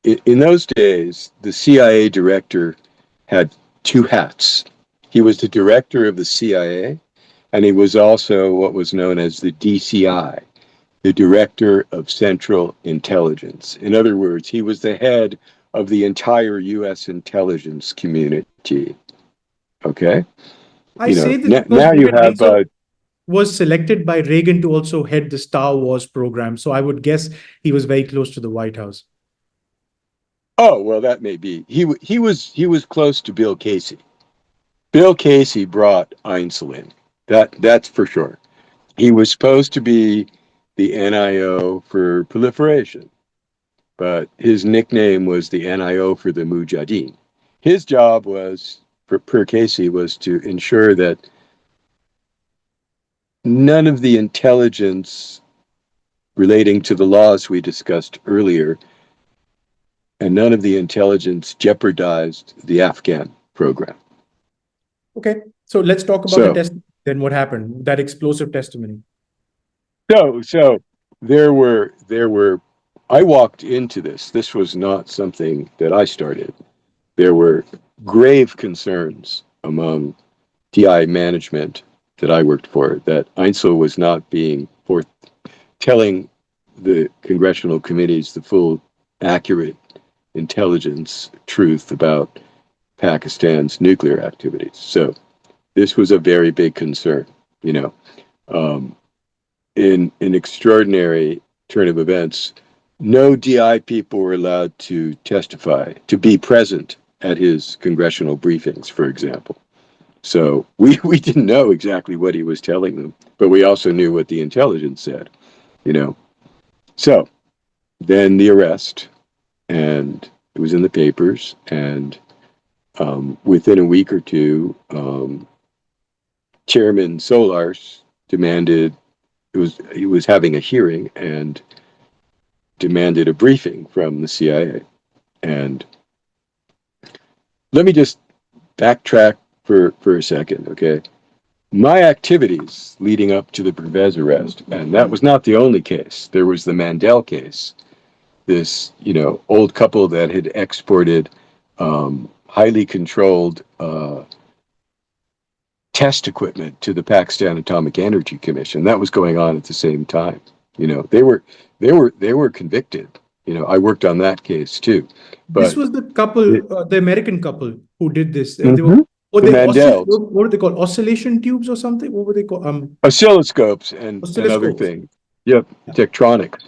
In those days, the CIA director had two hats. He was the director of the CIA, and he was also what was known as the DCI, the Director of Central Intelligence. In other words, he was the head of the entire U.S. intelligence community. Okay? I say this because now you David have... Einzel was selected by Reagan to also head the Star Wars program. So I would guess he was very close to the White House. Oh, well, that may be. He was close to Bill Casey. Bill Casey brought Einzel in. That's for sure. He was supposed to be the NIO for proliferation, but his nickname was the NIO for the Mujahideen. His job was, per Casey, was to ensure that none of the intelligence relating to the laws we discussed earlier and none of the intelligence jeopardized the Afghan program. Okay, so let's talk about the testimony. Then what happened? That explosive testimony. So there were. I walked into this. This was not something that I started. There were grave concerns among DI management that I worked for that Einzel was not being telling the congressional committees the full, accurate intelligence truth about Pakistan's nuclear activities. So this was a very big concern, in an extraordinary turn of events. No DI people were allowed to testify, to be present at his congressional briefings, for example. So we didn't know exactly what he was telling them, but we also knew what the intelligence said, So then the arrest, and it was in the papers, and within a week or two, Chairman Solars demanded, he was having a hearing and demanded a briefing from the CIA. And let me just backtrack for a second, okay? My activities leading up to the Pervez arrest, and that was not the only case. There was the Mandel case, this, old couple that had exported highly controlled test equipment to the Pakistan Atomic Energy Commission. That was going on at the same time. They were convicted. I worked on that case too. But this was the couple, the American couple who did this. They the Mandels. what were they called? Oscillation tubes or something? What were they called? Oscilloscopes and other things. Yep, Tektronix.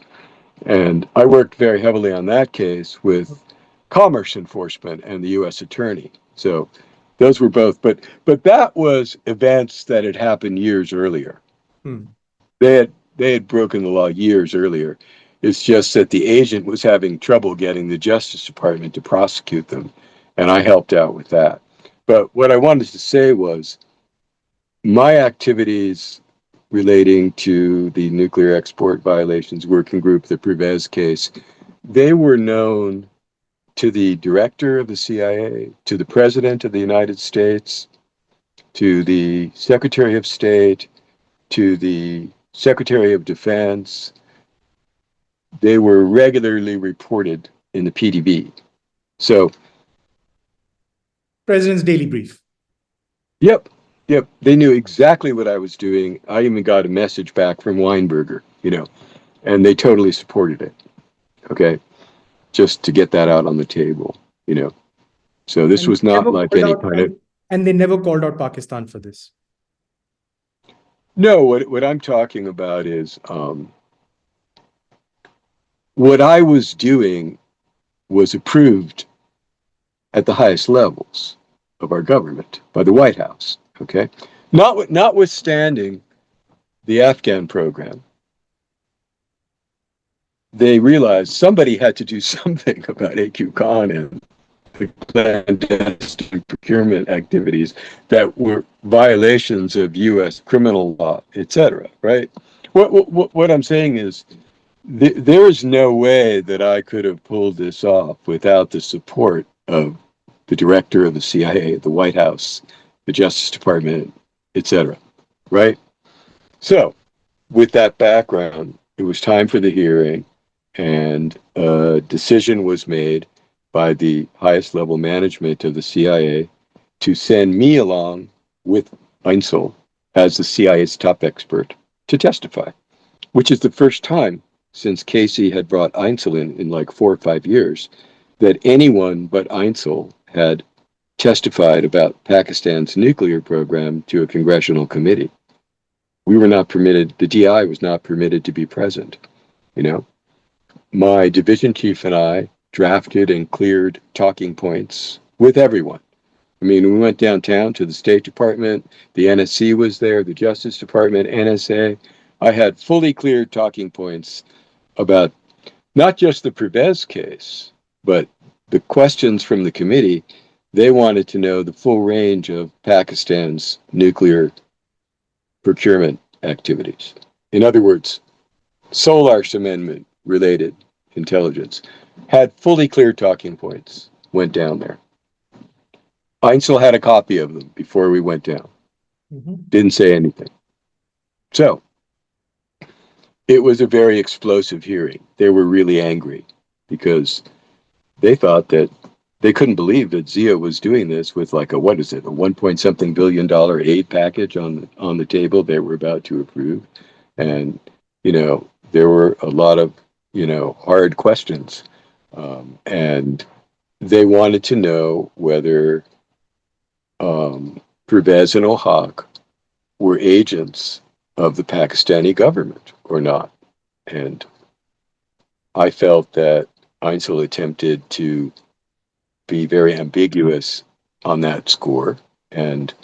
And I worked very heavily on that case with Commerce Enforcement and the U.S. Attorney. So those were both, but that was events that had happened years earlier. They had broken the law years earlier. It's just that the agent was having trouble getting the Justice Department to prosecute them, and I helped out with that. But what I wanted to say was my activities relating to the nuclear export violations working group, the Pervez case, they were known to the director of the CIA, to the President of the United States, to the Secretary of State, to the Secretary of Defense. They were regularly reported in the PDB. So, President's daily brief. yep, they knew exactly what I was doing. I even got a message back from Weinberger, and they totally supported it. Okay, just to get that out on the table. So this And was not never like called any out, kind of. and they never called out Pakistan for this. No, what I'm talking about is what I was doing was approved at the highest levels of our government by the White House. Okay, notwithstanding the Afghan program, they realized somebody had to do something about AQ Khan and the clandestine procurement activities that were violations of U.S. criminal law, etc. Right? What I'm saying is there is no way that I could have pulled this off without the support of the director of the CIA, the White House, the Justice Department, etc. Right? So, with that background, it was time for the hearing, and a decision was made by the highest level management of the CIA to send me along with Einzel as the CIA's top expert to testify, which is the first time since Casey had brought Einzel in like 4 or 5 years that anyone but Einzel had testified about Pakistan's nuclear program to a congressional committee. We were not permitted, the DI was not permitted to be present. My division chief and I drafted and cleared talking points with everyone. I mean, we went downtown to the State Department, the NSC was there, the Justice Department, NSA. I had fully cleared talking points about not just the Pervez case, but the questions from the committee. They wanted to know the full range of Pakistan's nuclear procurement activities. In other words, Solar's Amendment related intelligence. Had fully clear talking points, went down there. Einzel had a copy of them before we went down. Didn't say anything. So, it was a very explosive hearing. They were really angry because they thought that they couldn't believe that Zia was doing this with like a 1 point something billion dollar aid package on the table they were about to approve. And, there were a lot of, hard questions. And they wanted to know whether Pervez and Ohak were agents of the Pakistani government or not. And I felt that Einzel attempted to be very ambiguous on that score, and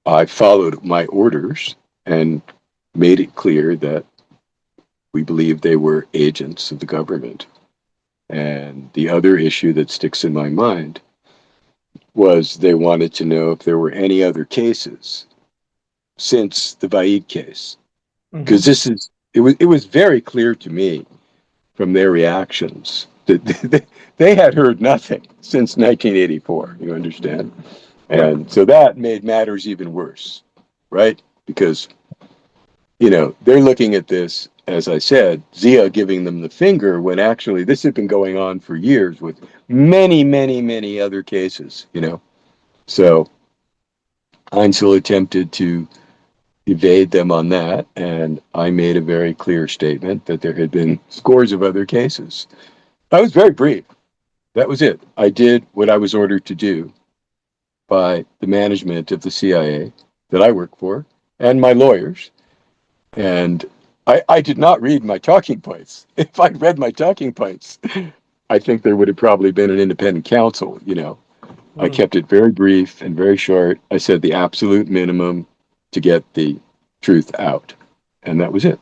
I followed my orders and made it clear that we believe they were agents of the government. And the other issue that sticks in my mind was they wanted to know if there were any other cases since the Vaid case. Because it was very clear to me from their reactions that they had heard nothing since 1984, you understand? And so that made matters even worse, right? Because, they're looking at this, as I said, Zia giving them the finger when actually this had been going on for years with many, many, many other cases, So Einzel attempted to evade them on that, and I made a very clear statement that there had been scores of other cases. I was very brief. That was it. I did what I was ordered to do by the management of the CIA that I work for and my lawyers. And I did not read my talking points. If I'd read my talking points, I think there would have probably been an independent counsel. I kept it very brief and very short. I said the absolute minimum to get the truth out. And that was it.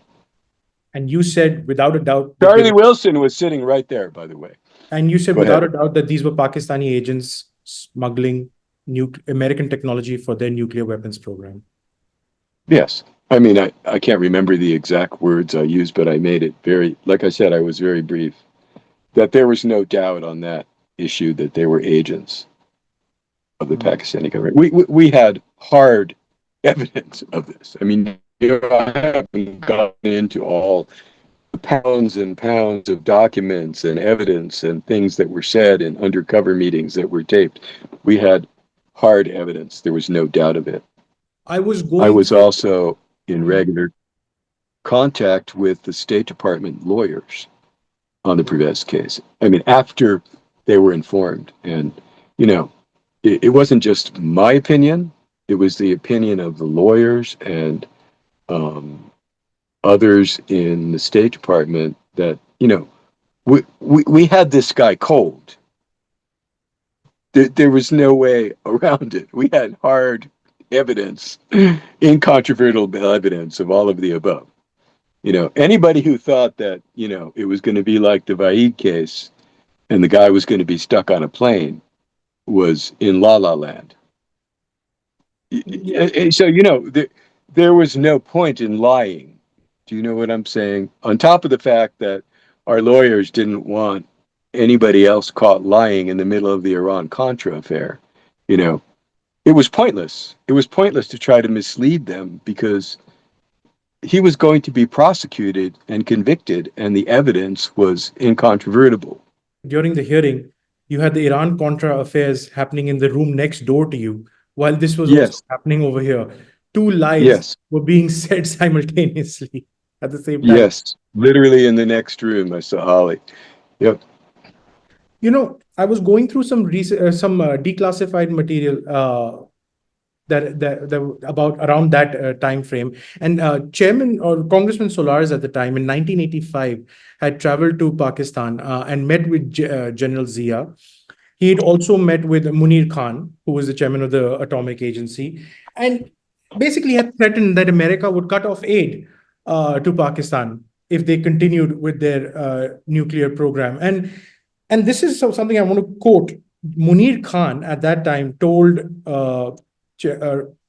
And you said without a doubt that Charlie Wilson was sitting right there, by the way. and you said Go without ahead. a doubt that these were Pakistani agents smuggling American technology for their nuclear weapons program. Yes. I mean, I can't remember the exact words I used, but I made it very, like I said, I was very brief, that there was no doubt on that issue that they were agents of the Pakistani government. We had hard evidence of this. I mean, I haven't gotten into all pounds and pounds of documents and evidence and things that were said in undercover meetings that were taped. We had hard evidence. There was no doubt of it. I was I going was through. also in regular contact with the State Department lawyers on the Pervez case. I mean, after they were informed. And, you know, it wasn't just my opinion, it was the opinion of the lawyers and others in the State Department that, you know, we had this guy cold. There was no way around it. We had hard evidence, incontrovertible evidence of all of the above. You know, anybody who thought that, you know, it was going to be like the Vaid case and the guy was going to be stuck on a plane was in La La Land. Yeah. So, you know, there was no point in lying. Do you know what I'm saying? On top of the fact that our lawyers didn't want anybody else caught lying in the middle of the Iran-Contra affair, you know, it was pointless. It was pointless to try to mislead them because he was going to be prosecuted and convicted, and the evidence was incontrovertible. During the hearing, you had the Iran Contra affairs happening in the room next door to you, while this was also Yes, happening over here. Two lies yes, were being said simultaneously at the same time. yes. Literally in the next room, I saw Holly. Yep. I was going through some declassified material that about around that time frame, and Chairman or Congressman Solars at the time in 1985 had traveled to Pakistan and met with General Zia. He had also met with Munir Khan, who was the chairman of the Atomic Agency, and basically had threatened that America would cut off aid to Pakistan if they continued with their nuclear program. And this is something I want to quote. Munir Khan at that time told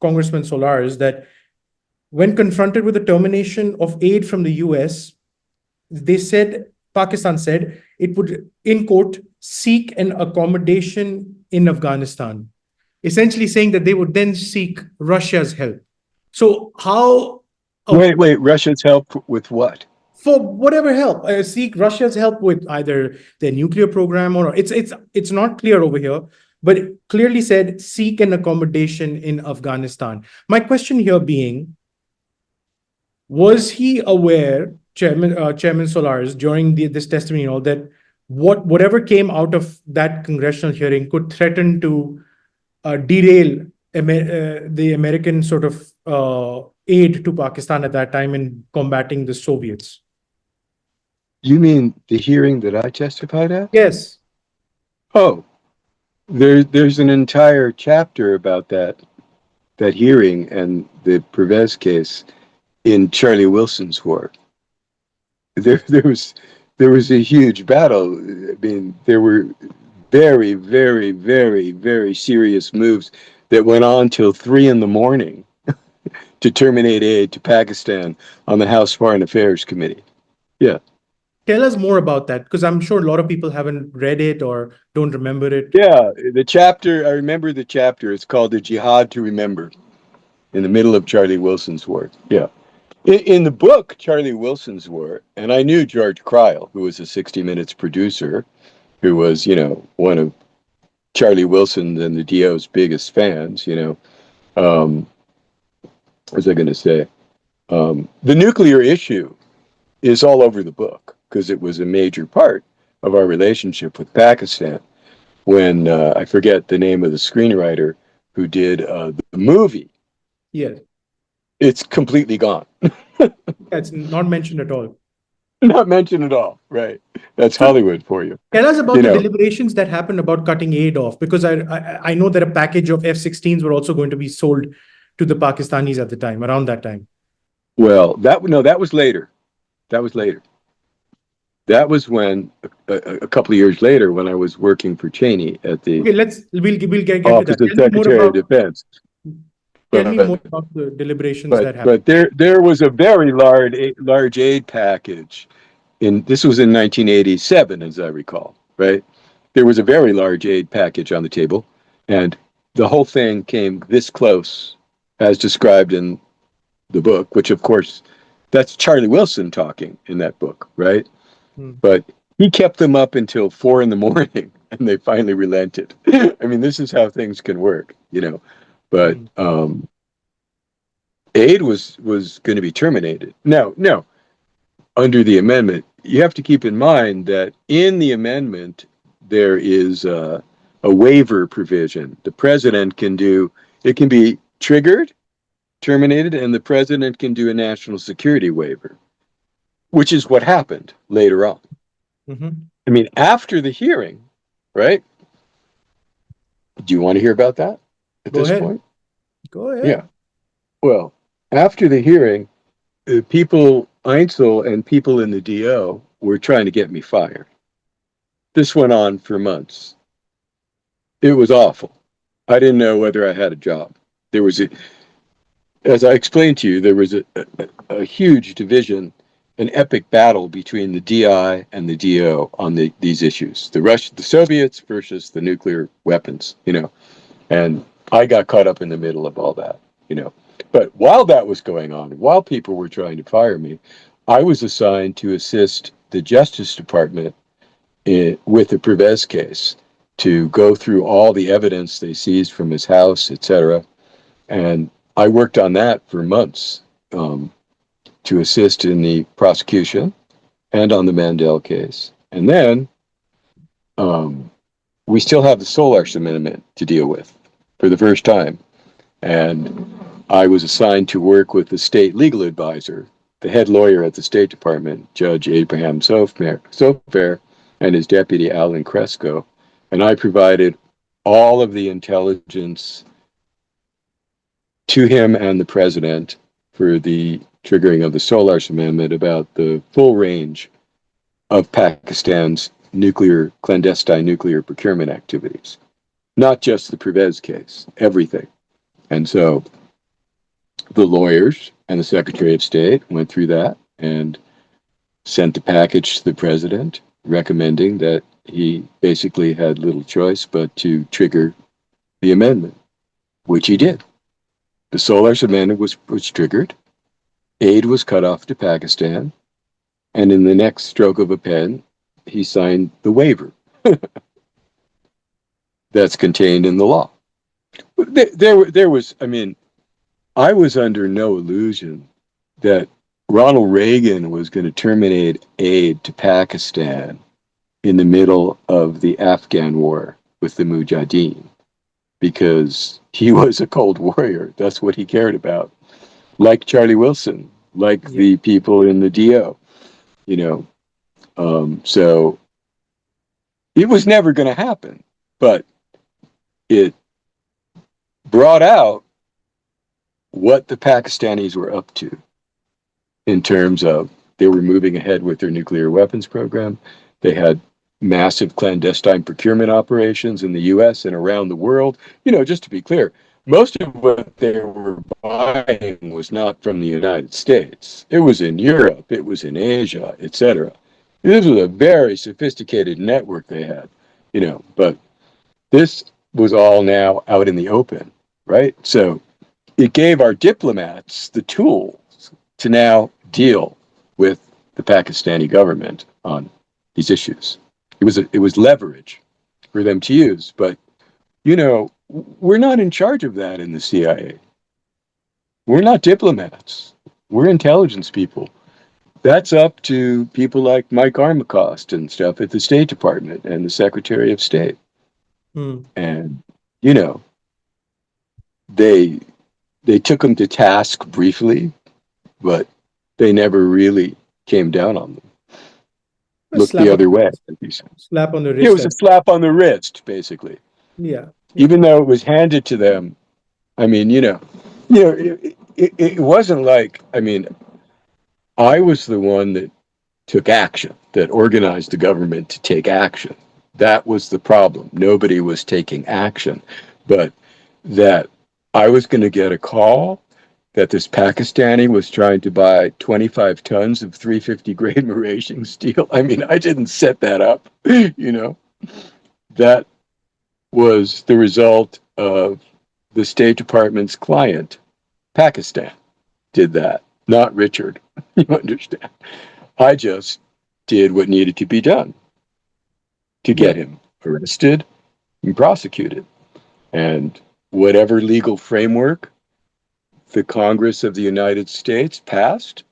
Congressman Solars that when confronted with the termination of aid from the US, Pakistan said it would, in quote, seek an accommodation in Afghanistan, essentially saying that they would then seek Russia's help. So how, Wait. Russia's help with what? for whatever help, seek Russia's help with either their nuclear program, or it's not clear over here, but it clearly said seek an accommodation in Afghanistan. My question here being, was he aware, Chairman Solars, during this testimony, that whatever came out of that congressional hearing could threaten to derail the American sort of aid to Pakistan at that time in combating the Soviets? You mean the hearing that I testified at? Yes. Oh, there's an entire chapter about that hearing and the Pervez case in Charlie Wilson's work. There was a huge battle. I mean, there were very, very, very, very serious moves that went on till 3 a.m. to terminate aid to Pakistan on the House Foreign Affairs Committee. Yeah. Tell us more about that, because I'm sure a lot of people haven't read it or don't remember it. Yeah, the chapter, I remember the chapter. It's called The Jihad to Remember, in the middle of Charlie Wilson's work. Yeah. In the book, Charlie Wilson's work, and I knew George Kreil, who was a 60 Minutes producer, who was, you know, one of Charlie Wilson and the DO's biggest fans, you know. What was I going to say? The nuclear issue is all over the book because it was a major part of our relationship with Pakistan. When I forget the name of the screenwriter who did the movie, Yes. it's completely gone. It's not mentioned at all. Not mentioned at all. Right. That's So Hollywood for you. tell us about You the know, deliberations that happened about cutting aid off, because I know that a package of F-16s were also going to be sold to the Pakistanis at the time, around that time. well, that was later. That was later. That was when a couple of years later, when I was working for Cheney at the Okay, we'll get to Office that. of Secretary of Defense. Tell me more But about the deliberations that happened. but there was a very large aid package. This was in 1987, as I recall. Right, there was a very large aid package on the table, and the whole thing came this close, as described in the book, which of course That's Charlie Wilson talking in that book, right? Hmm. But he kept them up until 4 a.m, and they finally relented. I mean, this is how things can work, you know. But Hmm. aid was going to be terminated. No, under the amendment, you have to keep in mind that in the amendment there is a waiver provision. The president can do it, can be triggered, terminated, and the president can do a national security waiver, which is what happened later on. Hmm. I mean, after the hearing, right? Do you want to hear about that at Go this ahead. point? Go Yeah. ahead. Well, after the hearing, people, Einzel and people in the DO were trying to get me fired. This went on for months. It was awful. I didn't know whether I had a job. There was, as I explained to you, there was a huge division, an epic battle between the DI and the DO on these issues. The Soviets versus the nuclear weapons, you know. And I got caught up in the middle of all that, you know. But while that was going on, while people were trying to fire me, I was assigned to assist the Justice Department with the Pervez case, to go through all the evidence they seized from his house, etc. And I worked on that for months, to assist in the prosecution and on the Mandel case. And then we still have the Solarsh Amendment to deal with for the first time. And I was assigned to work with the state legal advisor, the head lawyer at the State Department, Judge Abraham Sofair, and his deputy, Alan Cresco. And I provided all of the intelligence to him and the president for the triggering of the Solarsh Amendment about the full range of Pakistan's clandestine nuclear procurement activities. Not just the Pervez case, everything. And so the lawyers and the Secretary of State went through that and sent the package to the president, recommending that he basically had little choice but to trigger the amendment, which he did. The Solarsh Amendment was triggered, aid was cut off to Pakistan, and in the next stroke of a pen, he signed the waiver that's contained in the law. There was, I mean, I was under no illusion that Ronald Reagan was going to terminate aid to Pakistan in the middle of the Afghan war with the Mujahideen, because he was a cold warrior. That's what he cared about. Like Charlie Wilson, like Yeah. the people in the DO, you know. So it was never going to happen, but it brought out what the Pakistanis were up to in terms of they were moving ahead with their nuclear weapons program. They had massive clandestine procurement operations in the US and around the world. You know, just to be clear, most of what they were buying was not from the United States. It was in Europe, it was in Asia, etc. This was a very sophisticated network they had, you know, but this was all now out in the open, right? So it gave our diplomats the tools to now deal with the Pakistani government on these issues. It was leverage for them to use, but you know, we're not in charge of that in the CIA. We're not diplomats. We're intelligence people. That's up to people like Mike Armacost and stuff at the State Department and the Secretary of State. Hmm. And you know, they took them to task briefly, but they never really came down on them. A Looked the slap on other the way. wrist. Slap on the It wrist. was a slap on the wrist, basically. Yeah. Yeah. Even though it was handed to them. I mean, it wasn't like, I mean, I was the one that took action, that organized the government to take action. That was the problem. Nobody was taking action. But that I was going to get a call that this Pakistani was trying to buy 25 tons of 350 grade Malaysian steel. I mean, I didn't set that up, you know. That was the result of the State Department's client, Pakistan, did that. not Richard. You understand? I just did what needed to be done to Yeah. get him arrested and prosecuted. And whatever legal framework the Congress of the United States passed,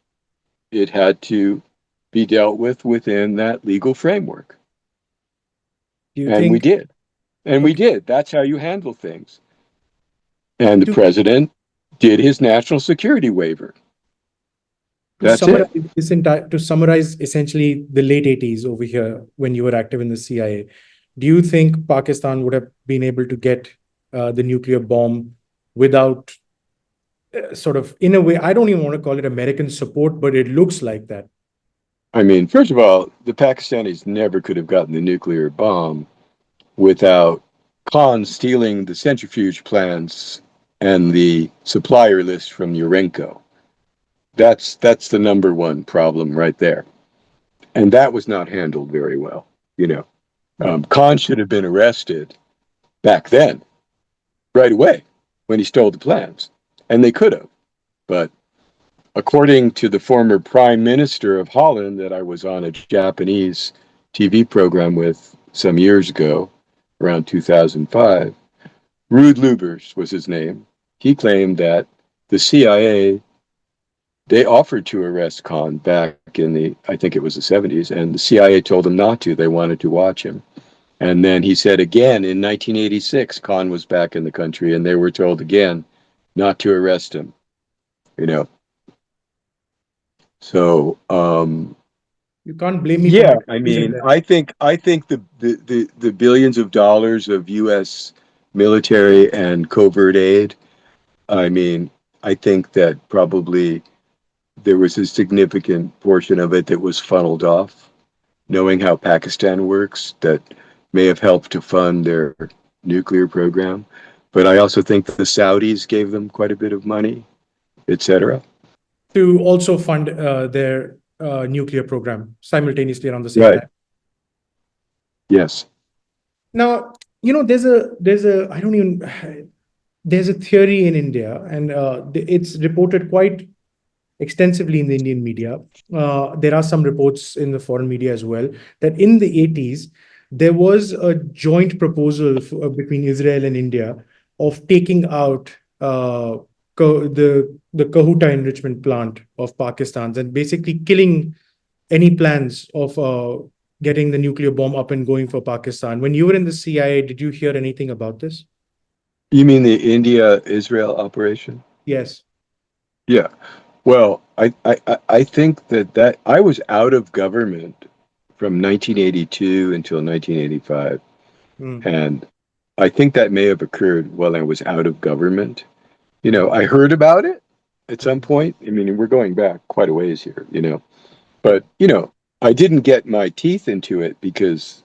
it had to be dealt with within that legal framework. Do you And we think, did. And we okay, did. That's how you handle things. And the to president did his national security waiver. to That's summarize it. this entire to summarize essentially the late 80s over here when you were active in the CIA, do you think Pakistan would have been able to get the nuclear bomb without sort of, in a way, I don't even want to call it American support, but it looks like that. I mean, first of all, the Pakistanis never could have gotten the nuclear bomb without Khan stealing the centrifuge plants and the supplier list from Urenco. That's the number one problem right there. And that was not handled very well, you know. Right. Khan should have been arrested back then, right away, when he stole the plans. And they could have. But according to the former prime minister of Holland that I was on a Japanese TV program with some years ago, around 2005, Ruud Lubbers was his name. He claimed that the CIA, they offered to arrest Khan back in the, I think it was the 70s, and the CIA told him not to. They wanted to watch him. And then he said again in 1986, Khan was back in the country, and they were told again not to arrest him, you know. So, You can't blame me for my yeah, I confusion mean, there. I think the billions of dollars of U.S. military and covert aid, I mean, I think that probably there was a significant portion of it that was funneled off, knowing how Pakistan works, that may have helped to fund their nuclear program. But I also think the Saudis gave them quite a bit of money, etc. To also fund their nuclear program simultaneously around the same Right. time. Yes. Now, I don't even, there's a theory in India, and it's reported quite extensively in the Indian media. There are some reports in the foreign media as well that in the 80s, there was a joint proposal between Israel and India of taking out the Kahuta enrichment plant of Pakistan's and basically killing any plans of getting the nuclear bomb up and going for Pakistan. When you were in the CIA, did you hear anything about this? You mean the India-Israel operation? Yes. Yeah. Well, I think that I was out of government from 1982 until 1985. Mm. And I think that may have occurred while I was out of government. You know, I heard about it at some point. I mean, we're going back quite a ways here, you know. Yeah. But, you know, I didn't get my teeth into it because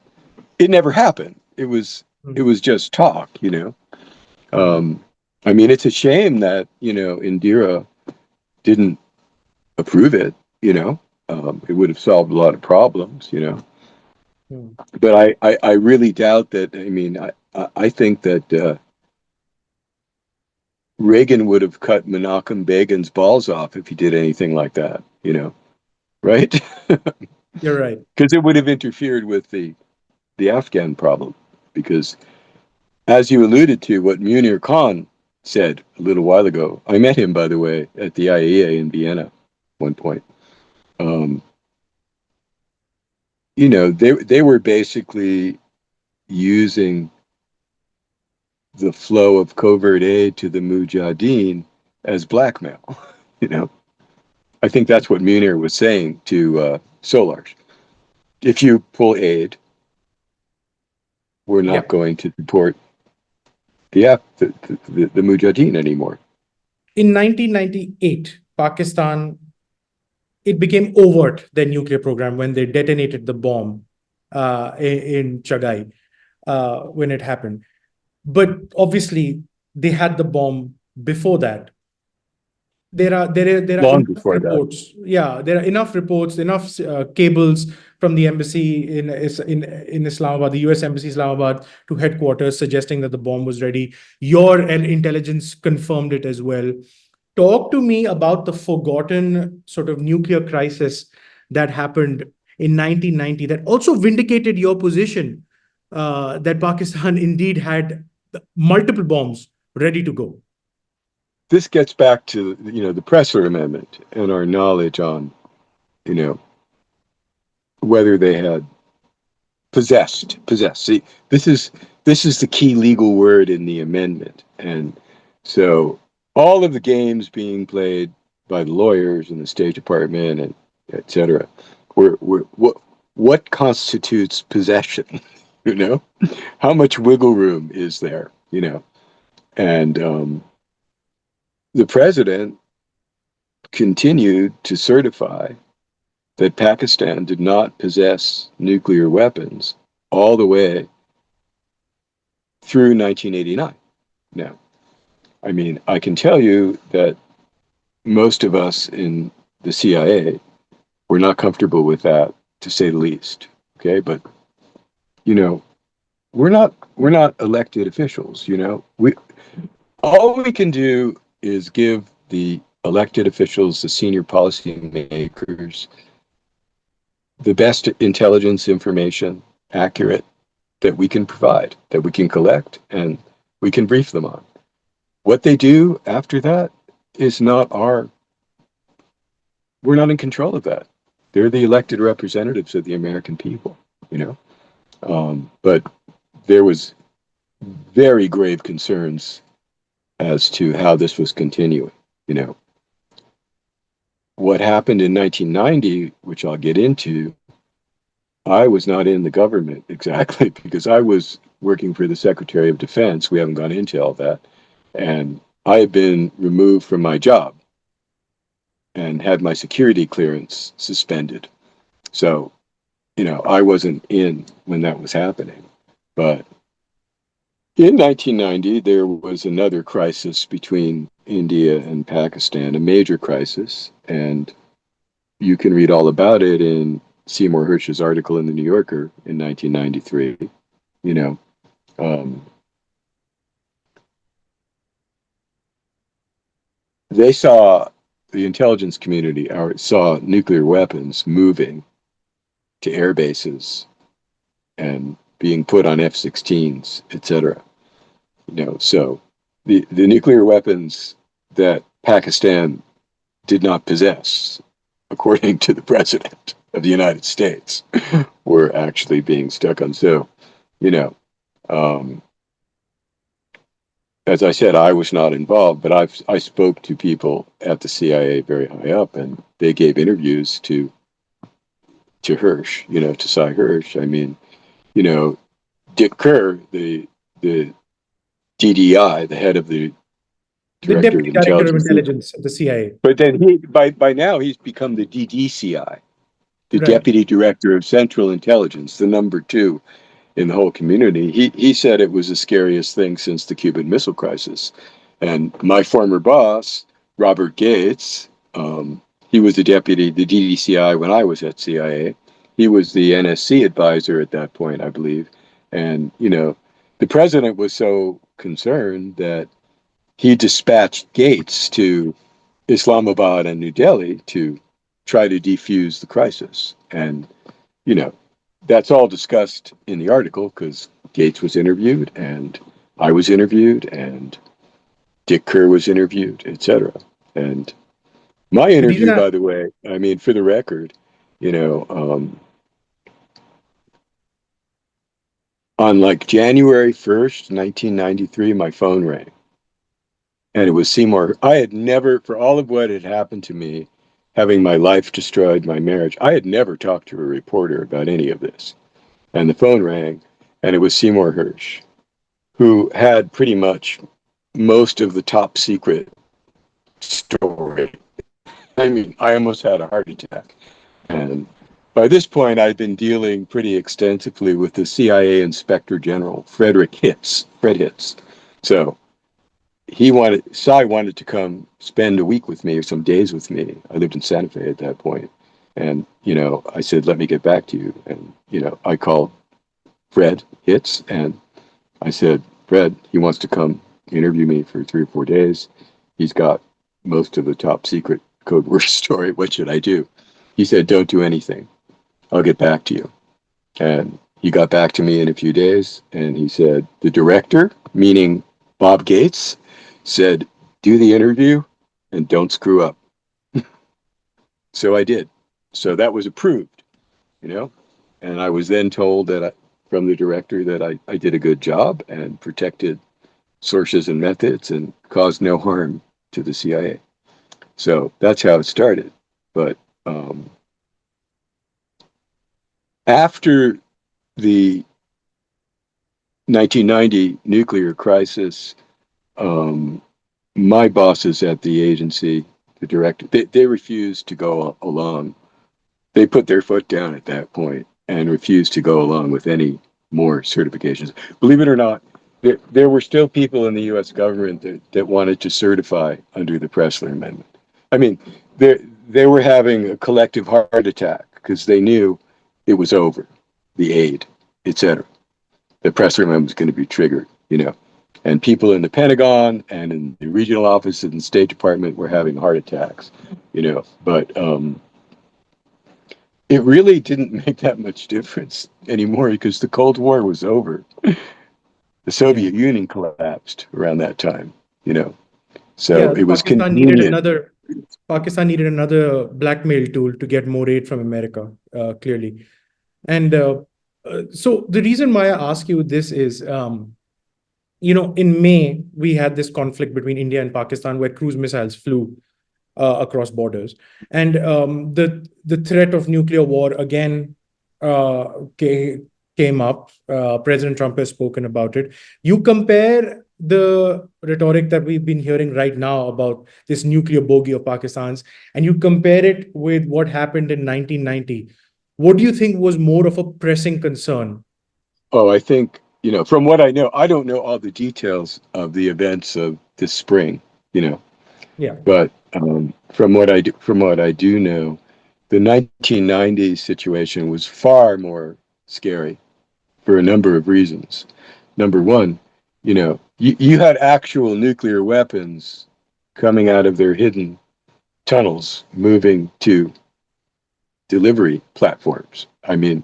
it never happened. It Mm. was just talk, you know. Mm. Um, I mean, it's a shame that, you know, Indira didn't approve it, you know. It would have solved a lot of problems, you know. Mm. But I really doubt that. I mean, I think that Reagan would have cut Menachem Begin's balls off if he did anything like that, you know, right? You're right. Because it would have interfered with the Afghan problem. Because as you alluded to, what Munir Khan said a little while ago, I met him, by the way, at the IAEA in Vienna at one point. Um, you know, they were basically using the flow of covert aid to the Mujahideen as blackmail. You know, I think that's what Munir was saying to Solarsh. If you pull aid, we're Yeah. not going to support the Mujahideen anymore. In 1998, Pakistan, it became overt, their nuclear program, when they detonated the bomb in Chagai when it happened. But obviously, they had the bomb before that. There are Long enough before that. reports. Yeah, there are enough reports, enough cables from the embassy in Islamabad, the U.S. embassy Islamabad, to headquarters suggesting that the bomb was ready. Your intelligence confirmed it as well. talk to me about the forgotten sort of nuclear crisis that happened in 1990 that also vindicated your position that Pakistan indeed had multiple bombs ready to go. This gets back to, the Pressler Amendment and our knowledge on, whether they had possessed. See, this is the key legal word in the amendment. And so all of the games being played by the lawyers and the State Department and et cetera, what constitutes possession? How much wiggle room is there? And the president continued to certify that Pakistan did not possess nuclear weapons all the way through 1989. Now, I mean, I can tell you that most of us in the CIA were not comfortable with that, to say the least. Okay, but we're not elected officials. All we can do is give the elected officials, the senior policymakers, the best intelligence information, accurate, that we can provide, that we can collect, and we can brief them on. What they do after that is we're not in control of that. They're the elected representatives of the American people, but there was very grave concerns as to how this was continuing, What happened in 1990, which I'll get into, I was not in the government exactly because I was working for the Secretary of Defense. We haven't gone into all that. And I had been removed from my job and had my security clearance suspended. So, I wasn't in when that was happening. But in 1990, there was another crisis between India and Pakistan, a major crisis. And you can read all about it in Seymour Hersh's article in the New Yorker in 1993. They saw, the intelligence community saw nuclear weapons moving to air bases and being put on F-16s, etc. So the nuclear weapons that Pakistan did not possess, according to the president of the United States, were actually being stuck on. So, as I said, I was not involved, but I spoke to people at the CIA very high up, and they gave interviews to Hirsch, to Cy Hirsch. I mean, Dick Kerr, the DDI, the head of the Director of Intelligence of the CIA. But then by now he's become the DDCI, the Right. Deputy Director of Central Intelligence, the number 2 in the whole community. He said it was the scariest thing since the Cuban Missile Crisis. And my former boss, Robert Gates, he was the DDCI when I was at CIA. He was the NSC advisor at that point, I believe. And, the president was so concerned that he dispatched Gates to Islamabad and New Delhi to try to defuse the crisis. And, that's all discussed in the article because Gates was interviewed and I was interviewed and Dick Kerr was interviewed, etc. And my interview, by the way, I mean, for the record, on like January 1st, 1993, my phone rang. And it was Seymour. I had never, for all of what had happened to me, having my life destroyed, my marriage, I had never talked to a reporter about any of this. And the phone rang, and it was Seymour Hersh, who had pretty much most of the top secret story. I mean, I almost had a heart attack. And by this point, I'd been dealing pretty extensively with the CIA Inspector General, Fred Hitz. So Cy wanted to come spend a week with me or some days with me. I lived in Santa Fe at that point. And, I said, let me get back to you. And, I called Fred Hitz and I said, Fred, he wants to come interview me for 3 or 4 days. He's got most of the top secret code word story. What should I do? He said, don't do anything. I'll get back to you. And he got back to me in a few days, and he said, the director, meaning Bob Gates, said, do the interview and don't screw up. So I did. So that was approved, you know? And I was then told that from the director that I did a good job and protected sources and methods and caused no harm to the CIA. So that's how it started. But after the 1990 nuclear crisis, my bosses at the agency, the director, they refused to go along. They put their foot down at that point and refused to go along with any more certifications. Believe it or not, there were still people in the U.S. government that wanted to certify under the Pressler Amendment. I mean, they were having a collective heart attack because they knew it was over, the aid, etc. The Pressler Amendment was going to be triggered, you know. And people in the Pentagon and in the regional offices and State Department were having heart attacks, you know. But it really didn't make that much difference anymore because the Cold War was over. The Soviet Union collapsed around that time, you know. So it was convenient. Pakistan needed another blackmail tool to get more aid from America, clearly. And so the reason why I ask you this is, in May, we had this conflict between India and Pakistan where cruise missiles flew across borders. And the threat of nuclear war again came up. President Trump has spoken about it. You compare the rhetoric that we've been hearing right now about this nuclear bogey of Pakistan's, and you compare it with what happened in 1990. What do you think was more of a pressing concern? Oh, I think, you know, from what I know, I don't know all the details of the events of this spring, you know. Yeah. But from what I do know, the 1990 situation was far more scary for a number of reasons. Number one, you know, you had actual nuclear weapons coming out of their hidden tunnels, moving to delivery platforms. I mean,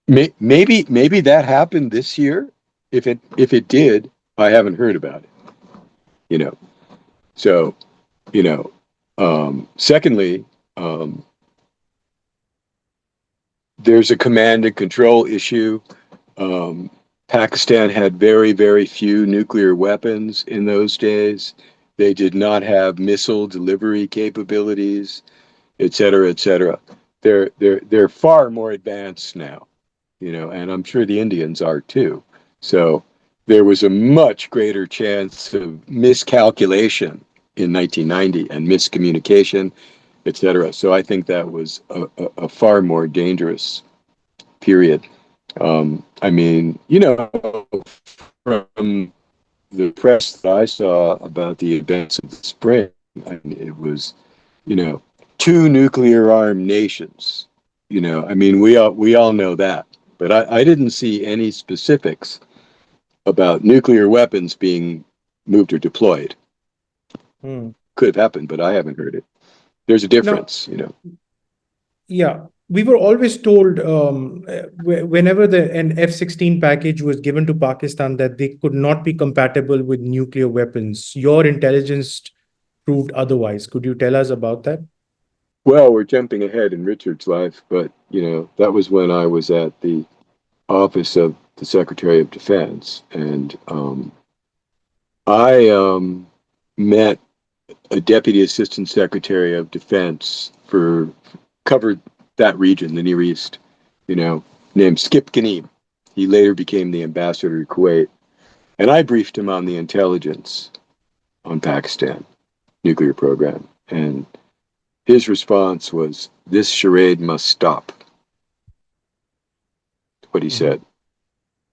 maybe that happened this year. If it did, I haven't heard about it. You know, so you know. Secondly, there's a command and control issue. Pakistan had very, very few nuclear weapons in those days. They did not have missile delivery capabilities, et cetera, et cetera. They're far more advanced now, you know, and I'm sure the Indians are too. So there was a much greater chance of miscalculation in 1990 and miscommunication, et cetera. So I think that was a far more dangerous period. I mean, you know, from the press that I saw about the events of the spring, I mean, it was, you know, two nuclear armed nations. You know, I mean, we all know that, but I didn't see any specifics about nuclear weapons being moved or deployed. Could have happened, but I haven't heard it. There's a difference, you know. Yeah, we were always told whenever an F-16 package was given to Pakistan that they could not be compatible with nuclear weapons. Your intelligence proved otherwise. Could you tell us about that? Well, we're jumping ahead in Richard's life, but you know, that was when I was at the office of the Secretary of Defense, and I met a Deputy Assistant Secretary of Defense for covered that region, the Near East, you know, named Skip Ghanim. He later became the ambassador to Kuwait, and I briefed him on the intelligence on Pakistan nuclear program, and his response was, "This charade must stop." What he said.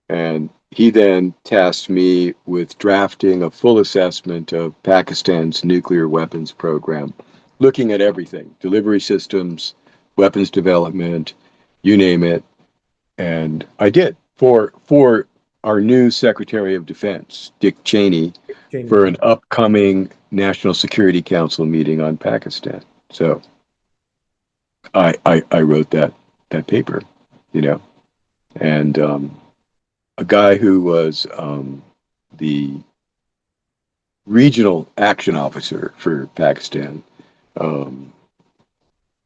And he then tasked me with drafting a full assessment of Pakistan's nuclear weapons program, looking at everything, delivery systems, weapons development, you name it. And I did for our new Secretary of Defense, Dick Cheney, for an upcoming National Security Council meeting on Pakistan. So I wrote that paper, you know, and a guy who was the regional action officer for Pakistan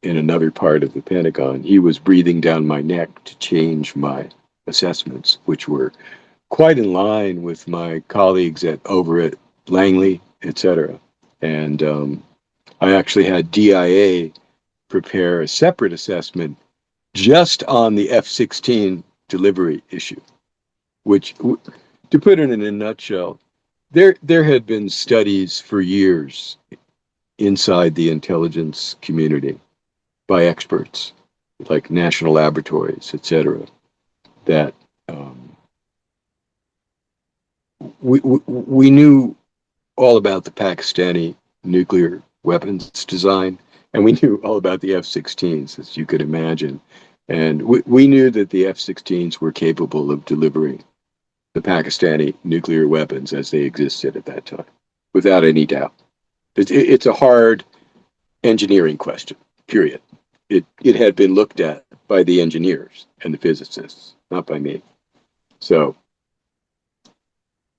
in another part of the Pentagon, he was breathing down my neck to change my assessments, which were quite in line with my colleagues over at Langley, etc. And I actually had DIA prepare a separate assessment just on the F-16 delivery issue, which, to put it in a nutshell, there had been studies for years inside the intelligence community by experts like national laboratories, etc., that we knew all about the Pakistani nuclear weapons design, and we knew all about the F-16s, as you could imagine. And we knew that the F-16s were capable of delivering the Pakistani nuclear weapons as they existed at that time, without any doubt. It's a hard engineering question, period. It had been looked at by the engineers and the physicists, not by me. So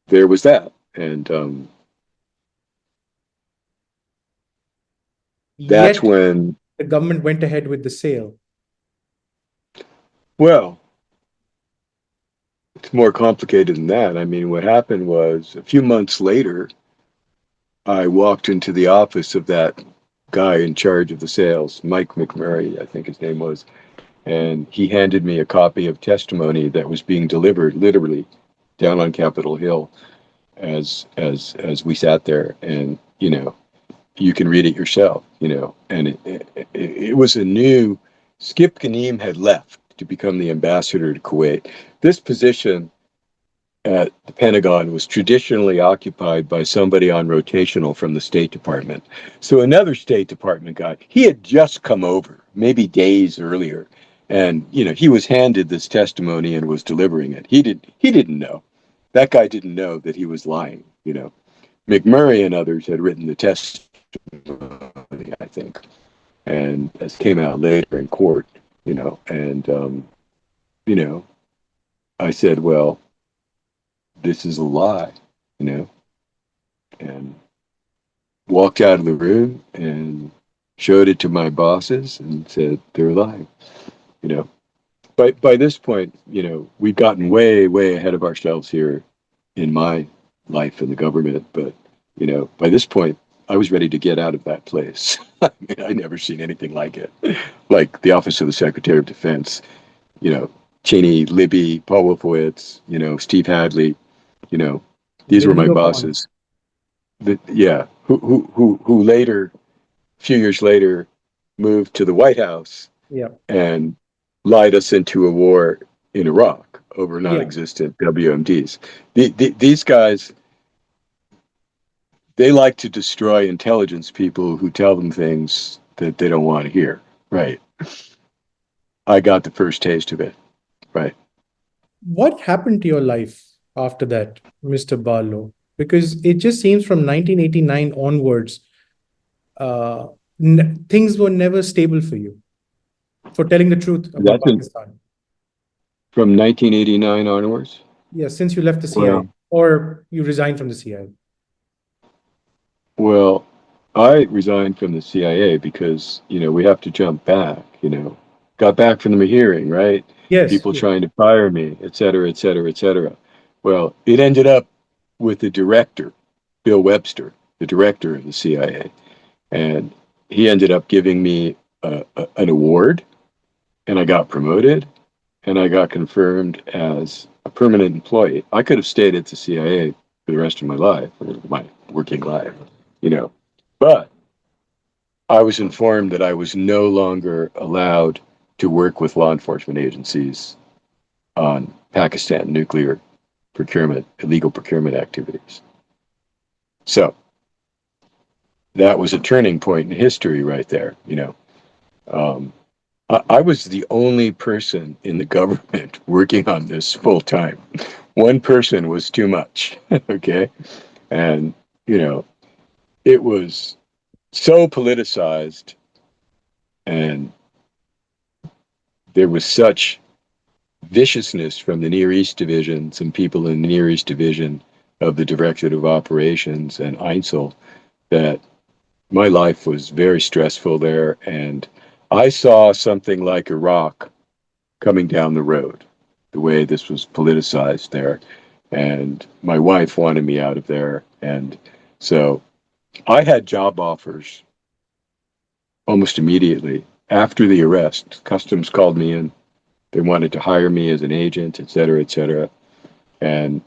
there was that. And that's Yet when, the government went ahead with the sale. well, it's more complicated than that. I mean, what happened was a few months later, I walked into the office of that guy in charge of the sales, Mike McMurray, I think his name was, and he handed me a copy of testimony that was being delivered literally down on Capitol Hill as we sat there, and you can read it yourself, and it was a new. Skip Ghanim had left to become the ambassador to Kuwait. This position at the Pentagon was traditionally occupied by somebody on rotational from the State Department. So another State Department guy, he had just come over, maybe days earlier, and he was handed this testimony and was delivering it. He didn't know. That guy didn't know that he was lying. McMurray and others had written the testimony, I think, and as came out later in court, and I said, well, this is a lie, and walked out of the room and showed it to my bosses and said they're lying, But by this point, we've gotten way, way ahead of ourselves here in my life in the government. But, by this point, I was ready to get out of that place. I mean, I'd never seen anything like it. Like the Office of the Secretary of Defense, Cheney, Libby, Paul Wolfowitz, Steve Hadley, these were my bosses. Who later, a few years later, moved to the White House and lied us into a war in Iraq over non-existent WMDs. These guys, they like to destroy intelligence people who tell them things that they don't want to hear. Right. I got the first taste of it. Right. What happened to your life after that, Mr. Barlow? Because it just seems from 1989 onwards, things were never stable for you, for telling the truth about Pakistan. From 1989 onwards? Yes, since you left the CIA, or you resigned from the CIA. Well, I resigned from the CIA because, we have to jump back, got back from the hearing, right? Yes. People trying to fire me, et cetera, et cetera, et cetera. Well, it ended up with the director, Bill Webster, the director of the CIA. And he ended up giving me an award, and I got promoted, and I got confirmed as a permanent employee. I could have stayed at the CIA for the rest of my life, or my working life, But I was informed that I was no longer allowed to work with law enforcement agencies on Pakistan nuclear procurement, illegal procurement activities. So that was a turning point in history right there, I was the only person in the government working on this full time. One person was too much, okay? And, it was so politicized, and there was such viciousness from the Near East Division, some people in the Near East Division of the Directorate of Operations and INSEL, that my life was very stressful there. And I saw something like Iraq coming down the road, the way this was politicized there. And my wife wanted me out of there. And so I had job offers almost immediately after the arrest. Customs called me in. They wanted to hire me as an agent, et cetera, et cetera. And,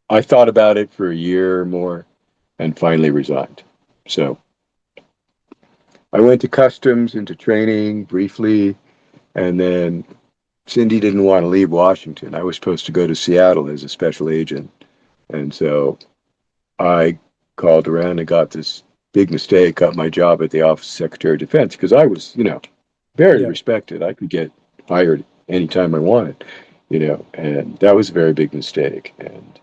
I thought about it for a year or more and finally resigned. So I went to customs into training briefly, and then Cindy didn't want to leave Washington. I was supposed to go to Seattle as a special agent. And so I called around and got this big mistake, got my job at the Office of Secretary of Defense because I was, very Yeah. respected. I could get hired anytime I wanted, and that was a very big mistake. And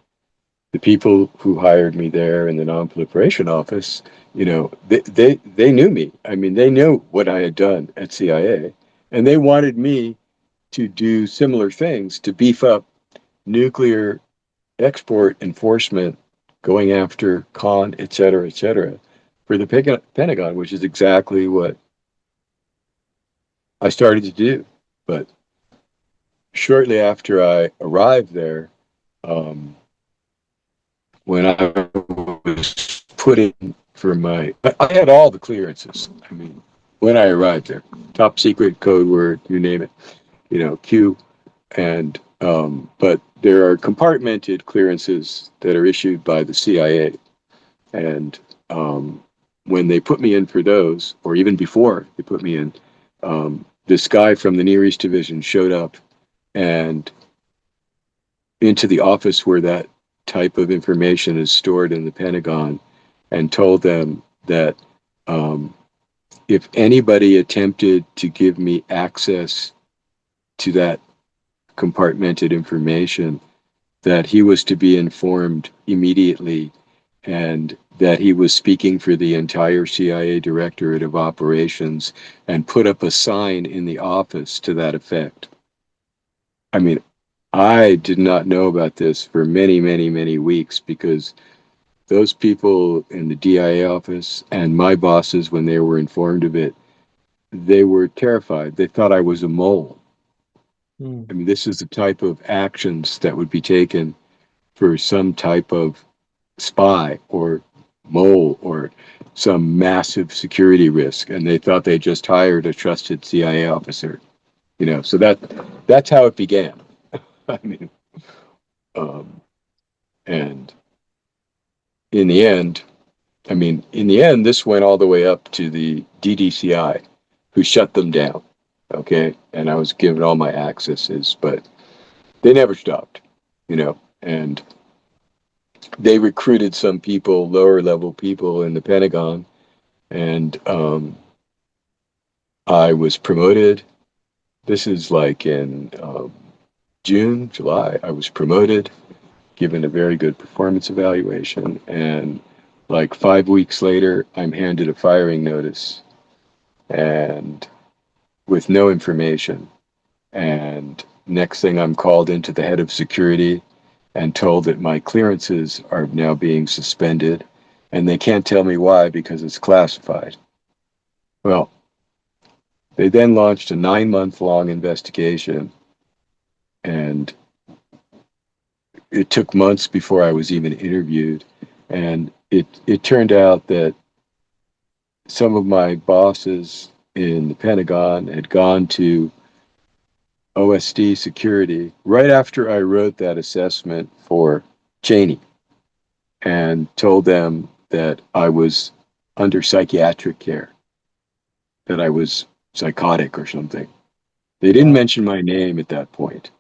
the people who hired me there in the non-proliferation office, they knew me. I mean, they knew what I had done at CIA, and they wanted me to do similar things to beef up nuclear export enforcement, going after con, et cetera, for the Pentagon, which is exactly what I started to do. But shortly after I arrived there, um, when I was put in for I had all the clearances. I mean, when I arrived there, top secret, code word, you name it, Q. And but there are compartmented clearances that are issued by the CIA, and when they put me in for those, or even before they put me in, this guy from the Near East Division showed up and into the office where that type of information is stored in the Pentagon, and told them that if anybody attempted to give me access to that compartmented information, that he was to be informed immediately, and that he was speaking for the entire CIA Directorate of Operations, and put up a sign in the office to that effect. I mean, I did not know about this for many, many, many weeks, because those people in the DIA office and my bosses, when they were informed of it, they were terrified. They thought I was a mole. I mean, this is the type of actions that would be taken for some type of spy or mole or some massive security risk, and they thought they just hired a trusted CIA officer. So that's how it began. I mean, and in the end, this went all the way up to the DDCI, who shut them down. Okay, and I was given all my accesses, but they never stopped. And they recruited some people, lower level people in the Pentagon, and I was promoted. This is like in June, July. I was promoted, given a very good performance evaluation, and like 5 weeks later, I'm handed a firing notice, and with no information. And next thing, I'm called into the head of security and told that my clearances are now being suspended, and they can't tell me why because it's classified. Well, they then launched a 9-month-long investigation, and it took months before I was even interviewed. And it turned out that some of my bosses in the Pentagon had gone to OSD security right after I wrote that assessment for Cheney, and told them that I was under psychiatric care, that I was psychotic or something. They didn't mention my name at that point,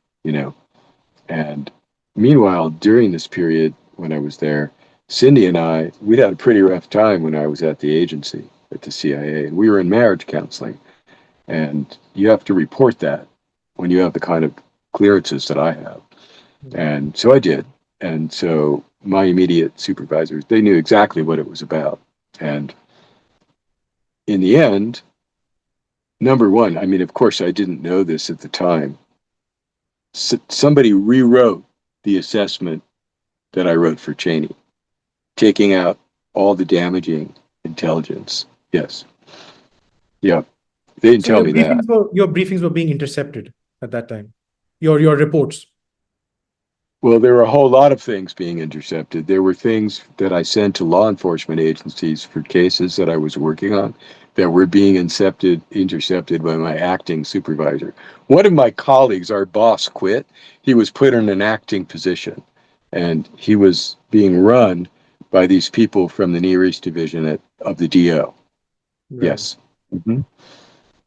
And meanwhile, during this period when I was there, Cindy and we'd had a pretty rough time when I was at the agency, at the CIA, and we were in marriage counseling. And you have to report that when you have the kind of clearances that I have. And so I did. And so my immediate supervisors, they knew exactly what it was about. And in the end, number one, I mean, of course, I didn't know this at the time. Somebody rewrote the assessment that I wrote for Cheney, taking out all the damaging intelligence. Yes. Yeah. They didn't So tell me that. your briefings were being intercepted at that time. Your reports. Well, there were a whole lot of things being intercepted. There were things that I sent to law enforcement agencies for cases that I was working on that were being intercepted by my acting supervisor. One of my colleagues, our boss, quit. He was put in an acting position, and he was being run by these people from the Near East Division of the DO. Right. Yes. Mm-hmm.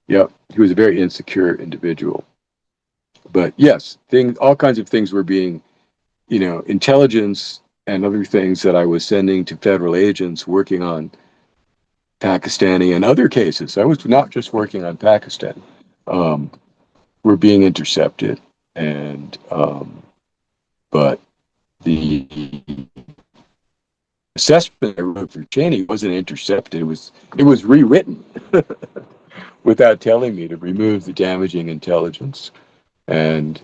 Yep. He was a very insecure individual. But yes, all kinds of things were being, intelligence and other things that I was sending to federal agents working on Pakistani and other cases. I was not just working on Pakistan. Were being intercepted, and but the assessment I wrote for Cheney wasn't intercepted. It was rewritten without telling me to remove the damaging intelligence. And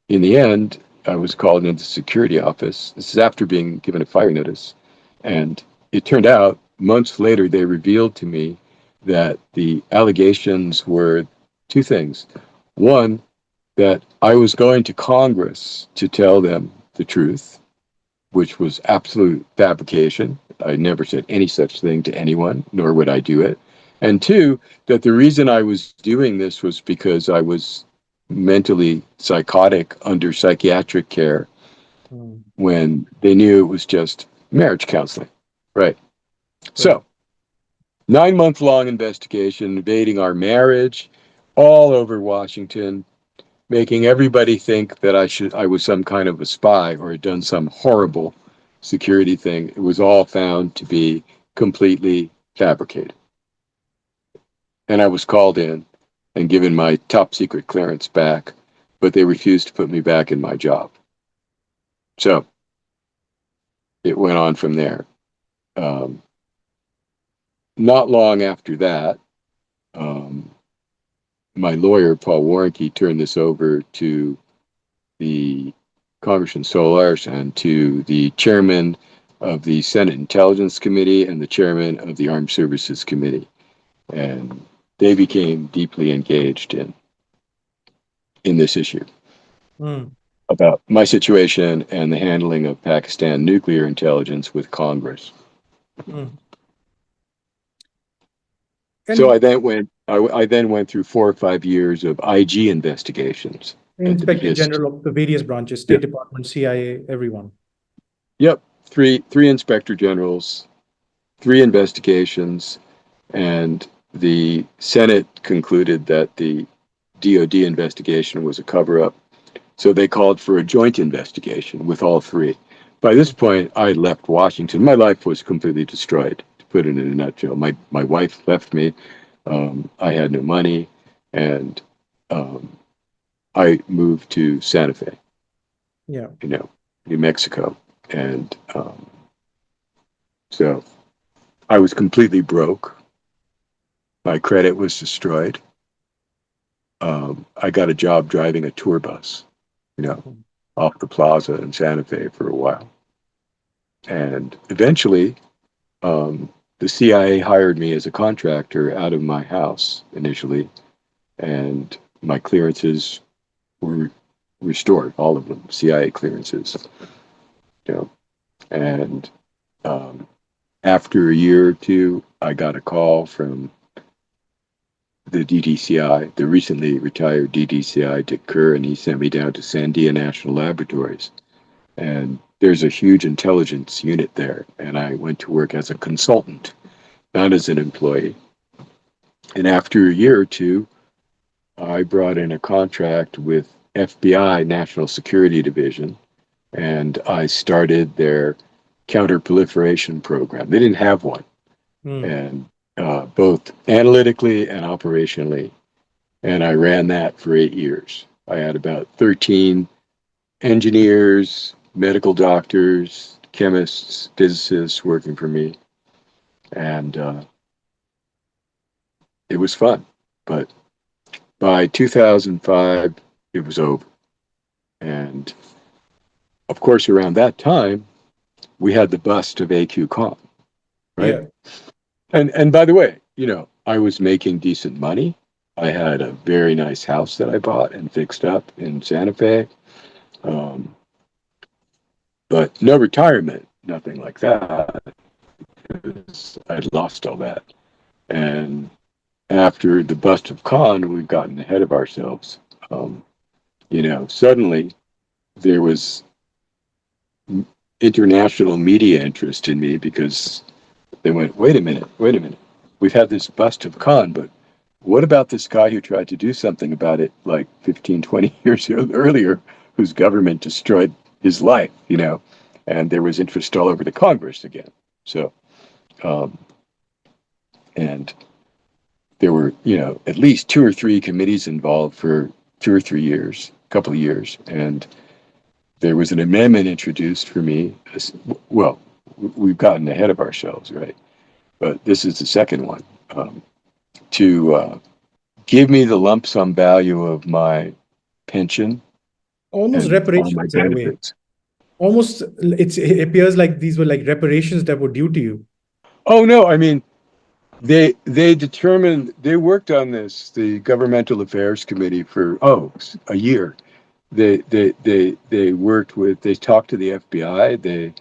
in the end, I was called into the security office. This is after being given a fire notice. And it turned out, months later, they revealed to me that the allegations were two things. One, that I was going to Congress to tell them the truth, which was absolute fabrication. I never said any such thing to anyone, nor would I do it. And two, that the reason I was doing this was because I was mentally psychotic under psychiatric care when they knew it was just marriage counseling. Right. So, 9-month-long investigation invading our marriage all over Washington, making everybody think that I was some kind of a spy or had done some horrible security thing. It was all found to be completely fabricated. And I was called in and given my top secret clearance back, but they refused to put me back in my job. So it went on from there. Not long after that, my lawyer, Paul Warnke, turned this over to the Congressman Solars and to the chairman of the Senate Intelligence Committee and the chairman of the Armed Services Committee. And they became deeply engaged in this issue about my situation and the handling of Pakistan nuclear intelligence with Congress. So I then went through 4 or 5 years of IG investigations. Inspector General of the various branches, State Department, CIA, everyone. Yep, three Inspector Generals, 3 investigations, and the Senate concluded that the DOD investigation was a cover-up. So they called for a joint investigation with all 3. By this point, I left Washington. My life was completely destroyed, to put it in a nutshell. My wife left me. I had no money, and I moved to Santa Fe, New Mexico. And so I was completely broke. My credit was destroyed. I got a job driving a tour bus, off the plaza in Santa Fe for a while. And eventually, the CIA hired me as a contractor out of my house initially, and my clearances were restored, all of them, CIA clearances. And after a year or two, I got a call from the DDCI, the recently retired DDCI, Dick Kerr, and he sent me down to Sandia National Laboratories. And there's a huge intelligence unit there, and I went to work as a consultant, not as an employee. And after a year or two, I brought in a contract with FBI National Security Division, and I started their counter-proliferation program. They didn't have one, and both analytically and operationally, and I ran that for 8 years. I had about 13 engineers, medical doctors, chemists, physicists working for me. And it was fun. But by 2005, it was over. And of course, around that time, we had the bust of AQ Khan, right? Yeah. And by the way, I was making decent money. I had a very nice house that I bought and fixed up in Santa Fe. Um, but no retirement, nothing like that, because I'd lost all that. And after the bust of Khan, we've gotten ahead of ourselves. Um, suddenly there was international media interest in me because they went, wait a minute. We've had this bust of Khan, but what about this guy who tried to do something about it like 15, 20 years earlier, whose government destroyed his life, And there was interest all over the Congress again. So, um, and there were, at least 2 or 3 committees involved for 2 or 3 years, a couple of years. And there was an amendment introduced for me. Well, we've gotten ahead of ourselves, right? But this is the second one, to give me the lump sum value of my pension Almost and all my reparations in a way. benefits. Almost, it appears like these were like reparations that were due to you. Oh no, I mean, they worked on this, the Governmental Affairs Committee, for a year. They talked to the FBI, they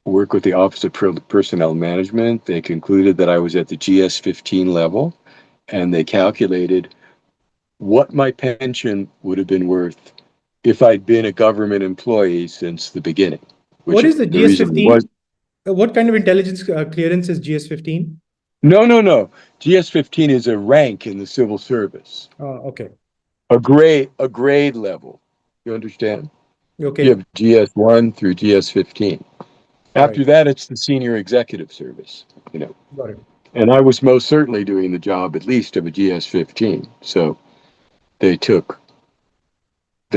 worked with the Office of Personnel Management. They concluded that I was at the GS-15 level, and they calculated what my pension would have been worth if I'd been a government employee since the beginning, which What is the the reason it was. GS-15? What kind of intelligence clearance is GS-15? No. GS-15 is a rank in the civil service, Okay. a grade level. You understand? You Okay. have GS1 through GS-15. All right. After that, it's the senior executive service, you know. Got it. And I was most certainly doing the job, at least, of a GS-15. So they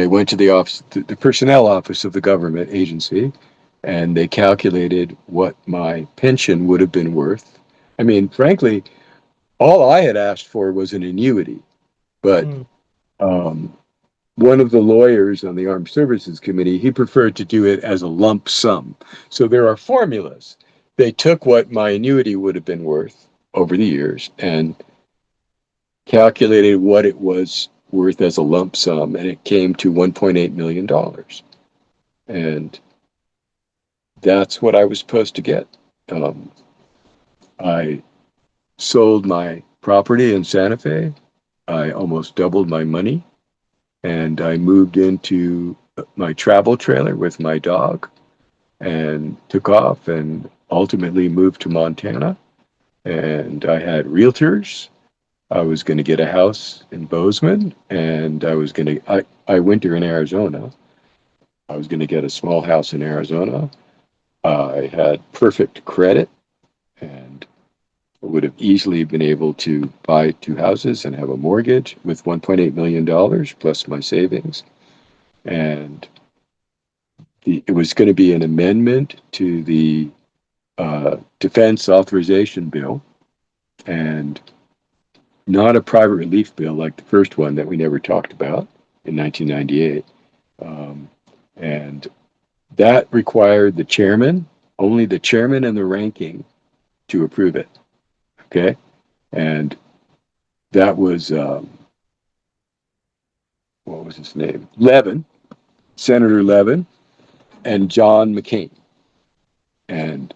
went to the office, the personnel office of the government agency, and they calculated what my pension would have been worth. I mean, frankly, all I had asked for was an annuity, but Mm. one of the lawyers on the Armed Services Committee, he preferred to do it as a lump sum. So there are formulas. They took what my annuity would have been worth over the years and calculated what it was worth as a lump sum, and it came to $1.8 million. And that's what I was supposed to get. I sold my property in Santa Fe. I almost doubled my money, and I moved into my travel trailer with my dog and took off and ultimately moved to Montana. And I had realtors. I was going to get a house in Bozeman, and I winter in Arizona. I was going to get a small house in Arizona. I had perfect credit and would have easily been able to buy 2 houses and have a mortgage with $1.8 million plus my savings. And it was going to be an amendment to the Defense Authorization Bill, and not a private relief bill like the first one that we never talked about in 1998. And that required only the chairman and the ranking, to approve it. Okay? And that was, what was his name? Senator Levin, and John McCain. And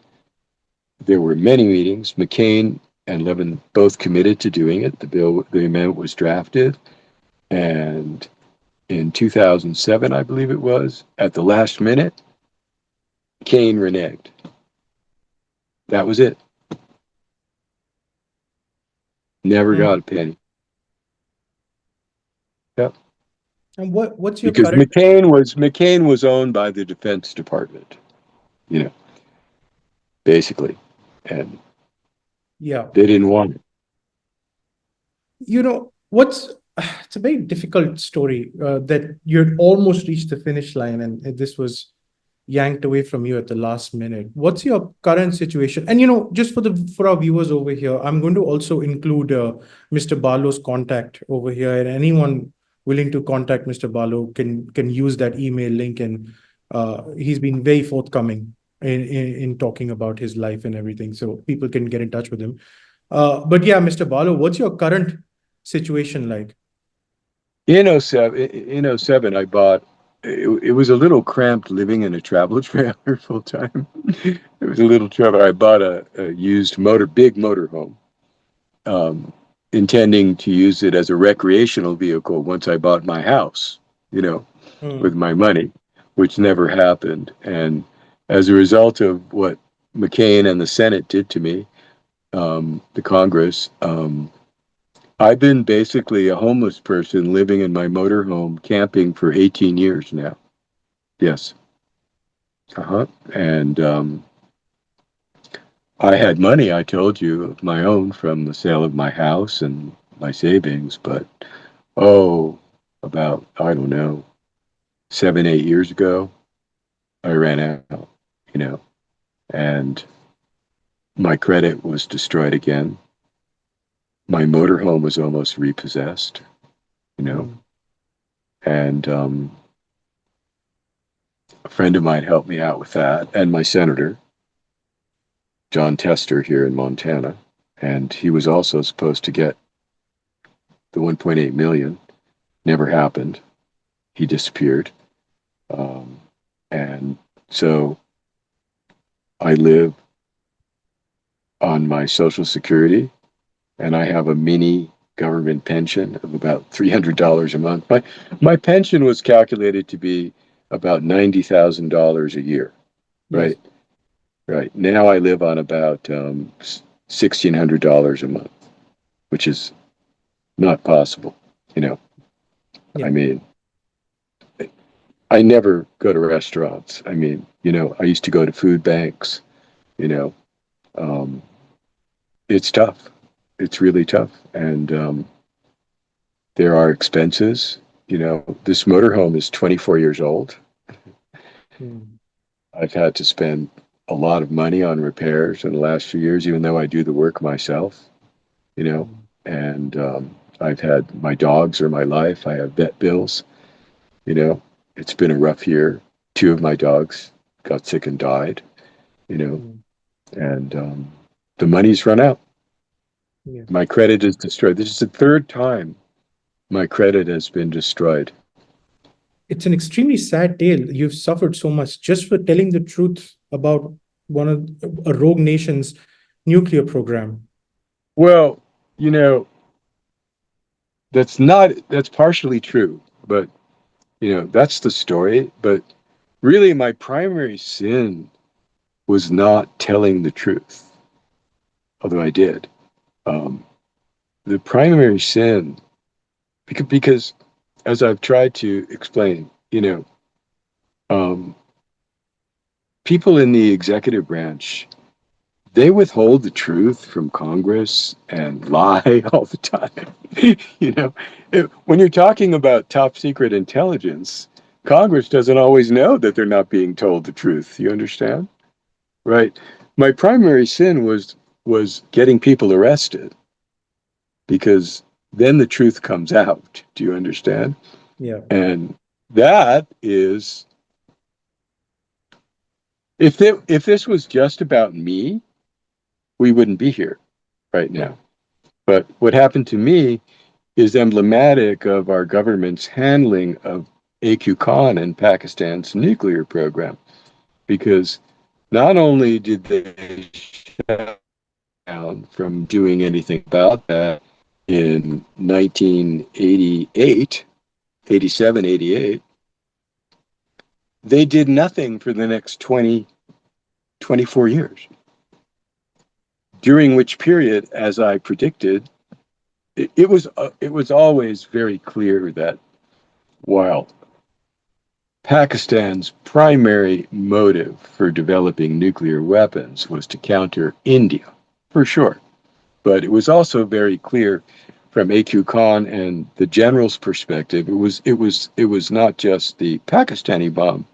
there were many meetings. McCain and Levin both committed to doing it. The amendment was drafted. And in 2007, I believe it was, at the last minute, McCain reneged. That was it. Never got a penny. Yep. And what's your Because current? McCain was owned by the Defense Department, basically, and Yeah. they didn't want it. It's a very difficult story that you had almost reached the finish line, and this was yanked away from you at the last minute. What's your current situation? And just for our viewers over here, I'm going to also include Mr. Barlow's contact over here, and anyone willing to contact Mr. Barlow can use that email link, and he's been very forthcoming in talking about his life and everything, so people can get in touch with him. But yeah, Mr. Barlow, what's your current situation like? In '07, I bought, it was a little cramped living in a travel trailer full time. It was a little trailer. I bought a used big motorhome, intending to use it as a recreational vehicle once I bought my house, with my money, which never happened. And as a result of what McCain and the Senate did to me, the Congress, I've been basically a homeless person living in my motorhome, camping for 18 years now. Yes. And I had money, I told you, of my own from the sale of my house and my savings, but about, I don't know, 7, 8 years ago, I ran out, and my credit was destroyed again. My motorhome was almost repossessed, and a friend of mine helped me out with that, and my senator, John Tester, here in Montana, and he was also supposed to get the 1.8 million. Never happened. He disappeared. And so I live on my Social Security, and I have a mini government pension of about $300 a month. My pension was calculated to be about $90,000 a year, right? Yes. Right. Now I live on about $1,600 a month, which is not possible, Yeah. I mean, I never go to restaurants. I mean, I used to go to food banks, it's tough. It's really tough. And there are expenses. This motorhome is 24 years old. I've had to spend a lot of money on repairs in the last few years, even though I do the work myself, and I've had, my dogs are my life. I have vet bills, it's been a rough year. 2 of my dogs got sick and died, and the money's run out. Yeah. My credit is destroyed. This is the 3rd time my credit has been destroyed. It's an extremely sad tale. You've suffered so much just for telling the truth about one of a rogue nation's nuclear program. Well, that's partially true, but that's the story. But really, my primary sin was not telling the truth, although I did. The primary sin, because as I've tried to explain, people in the executive branch, they withhold the truth from Congress and lie all the time. When you're talking about top secret intelligence, Congress doesn't always know that they're not being told the truth. You understand? Right. My primary sin was getting people arrested, because then the truth comes out. Do you understand? Yeah. And that is, if this was just about me, we wouldn't be here right now. But what happened to me is emblematic of our government's handling of AQ Khan and Pakistan's nuclear program, because not only did they shut down from doing anything about that in 1988, 87, 88, they did nothing for the next 24 years. During which period, as I predicted, it was always very clear that while Pakistan's primary motive for developing nuclear weapons was to counter India, for sure, but it was also very clear from AQ Khan and the general's perspective, it was not just the Pakistani bomb.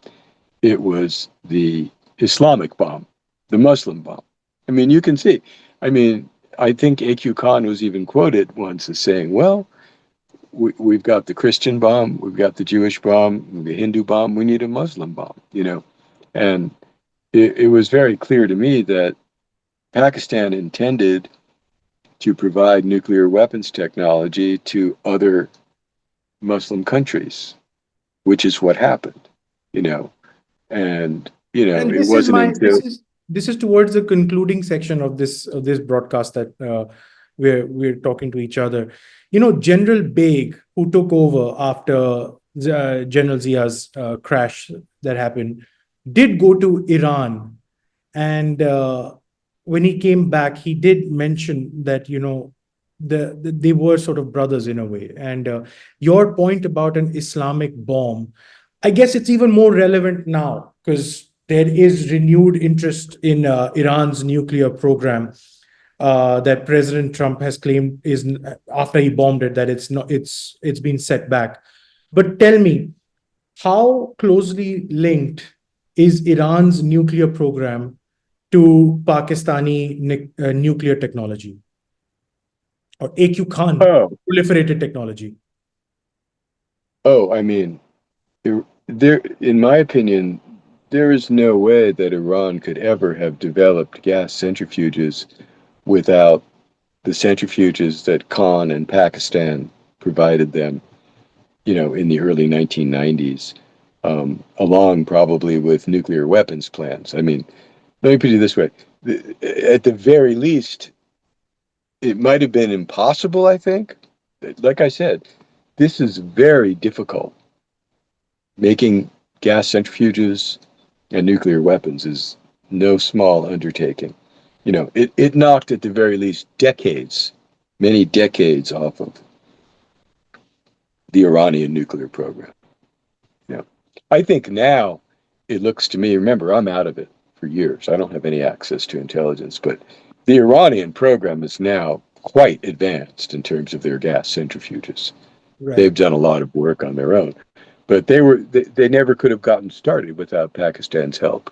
it was the Islamic bomb, the Muslim bomb. I mean, you can see. I mean, I think A.Q. Khan was even quoted once as saying, well, we've got the Christian bomb, we've got the Jewish bomb, the Hindu bomb, we need a Muslim bomb, you know. And it was very clear to me that Pakistan intended to provide nuclear weapons technology to other Muslim countries, which is what happened, you know. And, you know, And it wasn't until this is towards the concluding section of this broadcast that we're talking to each other. You know, General Baig, who took over after General Zia's crash that happened, did go to Iran, and when he came back, he did mention that, you know, they were sort of brothers in a way. And your point about an Islamic bomb, I guess it's even more relevant now because there is renewed interest in Iran's nuclear program that President Trump has claimed is, after he bombed it, that it's been set back. But tell me, how closely linked is Iran's nuclear program to Pakistani nuclear technology, or AQ Khan oh proliferated technology? I mean, there, in my opinion, there is no way that Iran could ever have developed gas centrifuges without the centrifuges that Khan and Pakistan provided them, you know, in the early 1990s, along probably with nuclear weapons plans. I mean, let me put it this way. At the very least, it might have been impossible, I think. Like I said, this is very difficult. Making gas centrifuges and nuclear weapons is no small undertaking. You know, it knocked at the very least decades, many decades off of the Iranian nuclear program. You know, I think now it looks to me, remember, I'm out of it for years. I don't have any access to intelligence, but the Iranian program is now quite advanced in terms of their gas centrifuges. Right. They've done a lot of work on their own, but they never could have gotten started without Pakistan's help.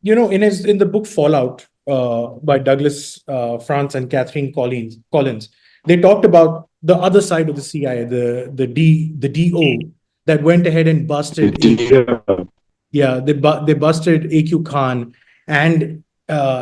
You know, in the book Fallout by Douglas France and Catherine Collins, they talked about the other side of the CIA, the DO, that went ahead and busted they busted AQ Khan and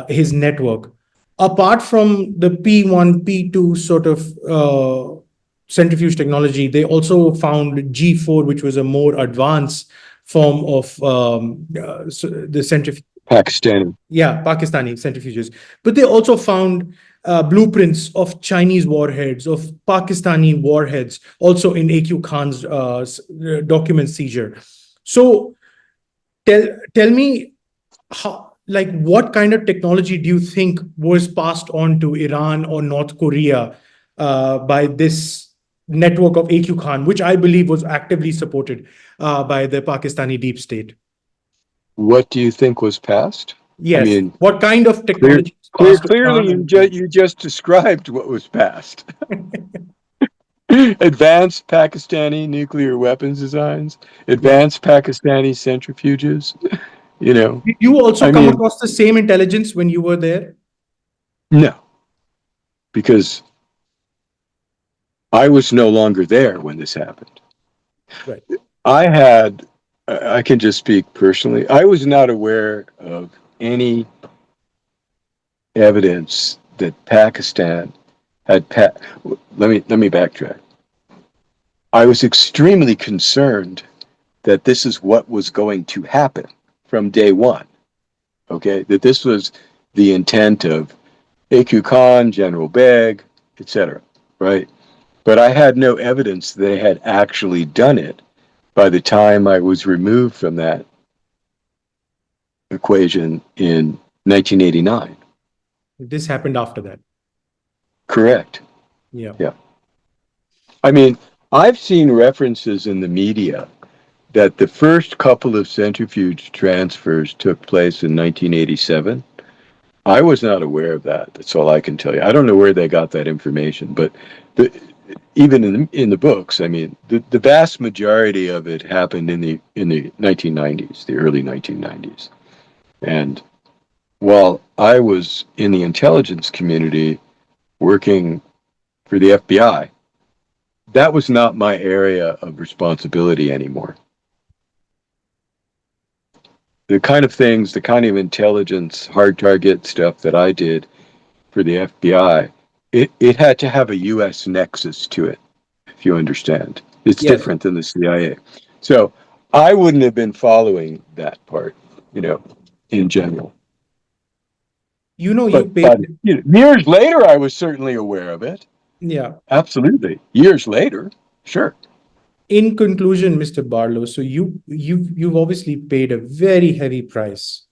his network. Apart from the P1, P2 sort of centrifuge technology, they also found G4, which was a more advanced form of the centrifuge. Pakistani. Yeah, Pakistani centrifuges. But they also found blueprints of Chinese warheads, of Pakistani warheads, also in AQ Khan's document seizure. So tell me, how, like, what kind of technology do you think was passed on to Iran or North Korea by this network of AQ Khan, which I believe was actively supported by the Pakistani deep state? What do you think was passed? Yes. I mean, what kind of technology clearly you just described what was passed. Advanced Pakistani nuclear weapons designs, advanced Pakistani centrifuges, you know. Did you also come across the same intelligence when you were there? No, because I was no longer there when this happened. Right. I can just speak personally. I was not aware of any evidence that Pakistan had let me backtrack. I was extremely concerned that this is what was going to happen from day one. Okay, that this was the intent of AQ Khan, General Baig, etc. Right, but I had no evidence they had actually done it by the time I was removed from that equation in 1989. This happened after that. Correct. Yeah. Yeah. I mean, I've seen references in the media that the first couple of centrifuge transfers took place in 1987. I was not aware of that. That's all I can tell you. I don't know where they got that information, but even in the books, I mean, the vast majority of it happened in the 1990s, the early 1990s. And while I was in the intelligence community working for the FBI, that was not my area of responsibility anymore. The kind of things, the kind of intelligence, hard target stuff that I did for the FBI, it had to have a U.S. nexus to it, if you understand. It's Yes. different than the CIA. So I wouldn't have been following that part, in general. You know, you But, paid. years later, I was certainly aware of it. Yeah. Absolutely. Years later, sure. In conclusion, Mr. Barlow, so you've obviously paid a very heavy price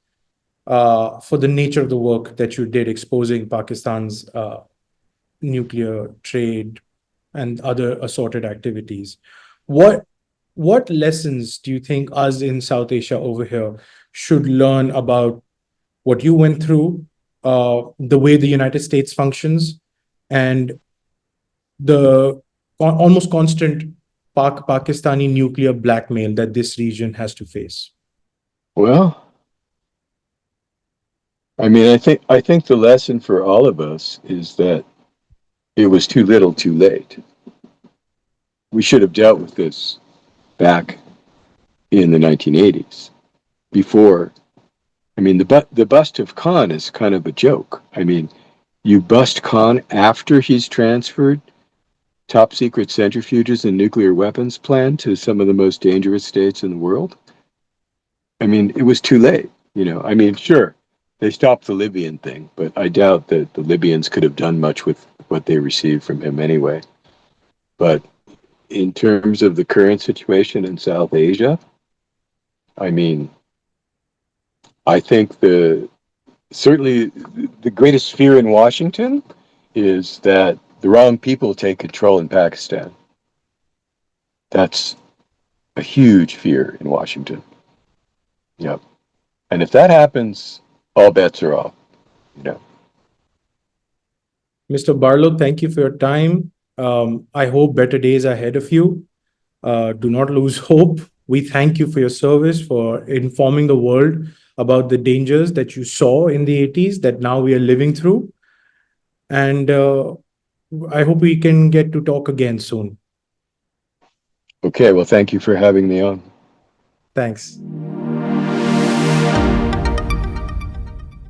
for the nature of the work that you did, exposing Pakistan's nuclear trade and other assorted activities. What lessons do you think us in South Asia over here should learn about what you went through, the way the United States functions, and the almost constant Pakistani nuclear blackmail that this region has to face? Well, I mean, I think the lesson for all of us is that it was too little, too late. We should have dealt with this back in the 1980s. Before, I mean, the bust of Khan is kind of a joke. I mean, you bust Khan after he's transferred top secret centrifuges and nuclear weapons plan to some of the most dangerous states in the world. I mean, it was too late. I mean, sure, they stopped the Libyan thing, but I doubt that the Libyans could have done much with what they received from him anyway. But in terms of the current situation in South Asia, I mean, I think certainly the greatest fear in Washington is that the wrong people take control in Pakistan. That's a huge fear in Washington. Yep. And if that happens, all bets are off. Mr. Barlow, thank you for your time. I hope better days are ahead of you. Do not lose hope. We thank you for your service, for informing the world about the dangers that you saw in the 80s that now we are living through. And I hope we can get to talk again soon. Okay, well, thank you for having me on. Thanks.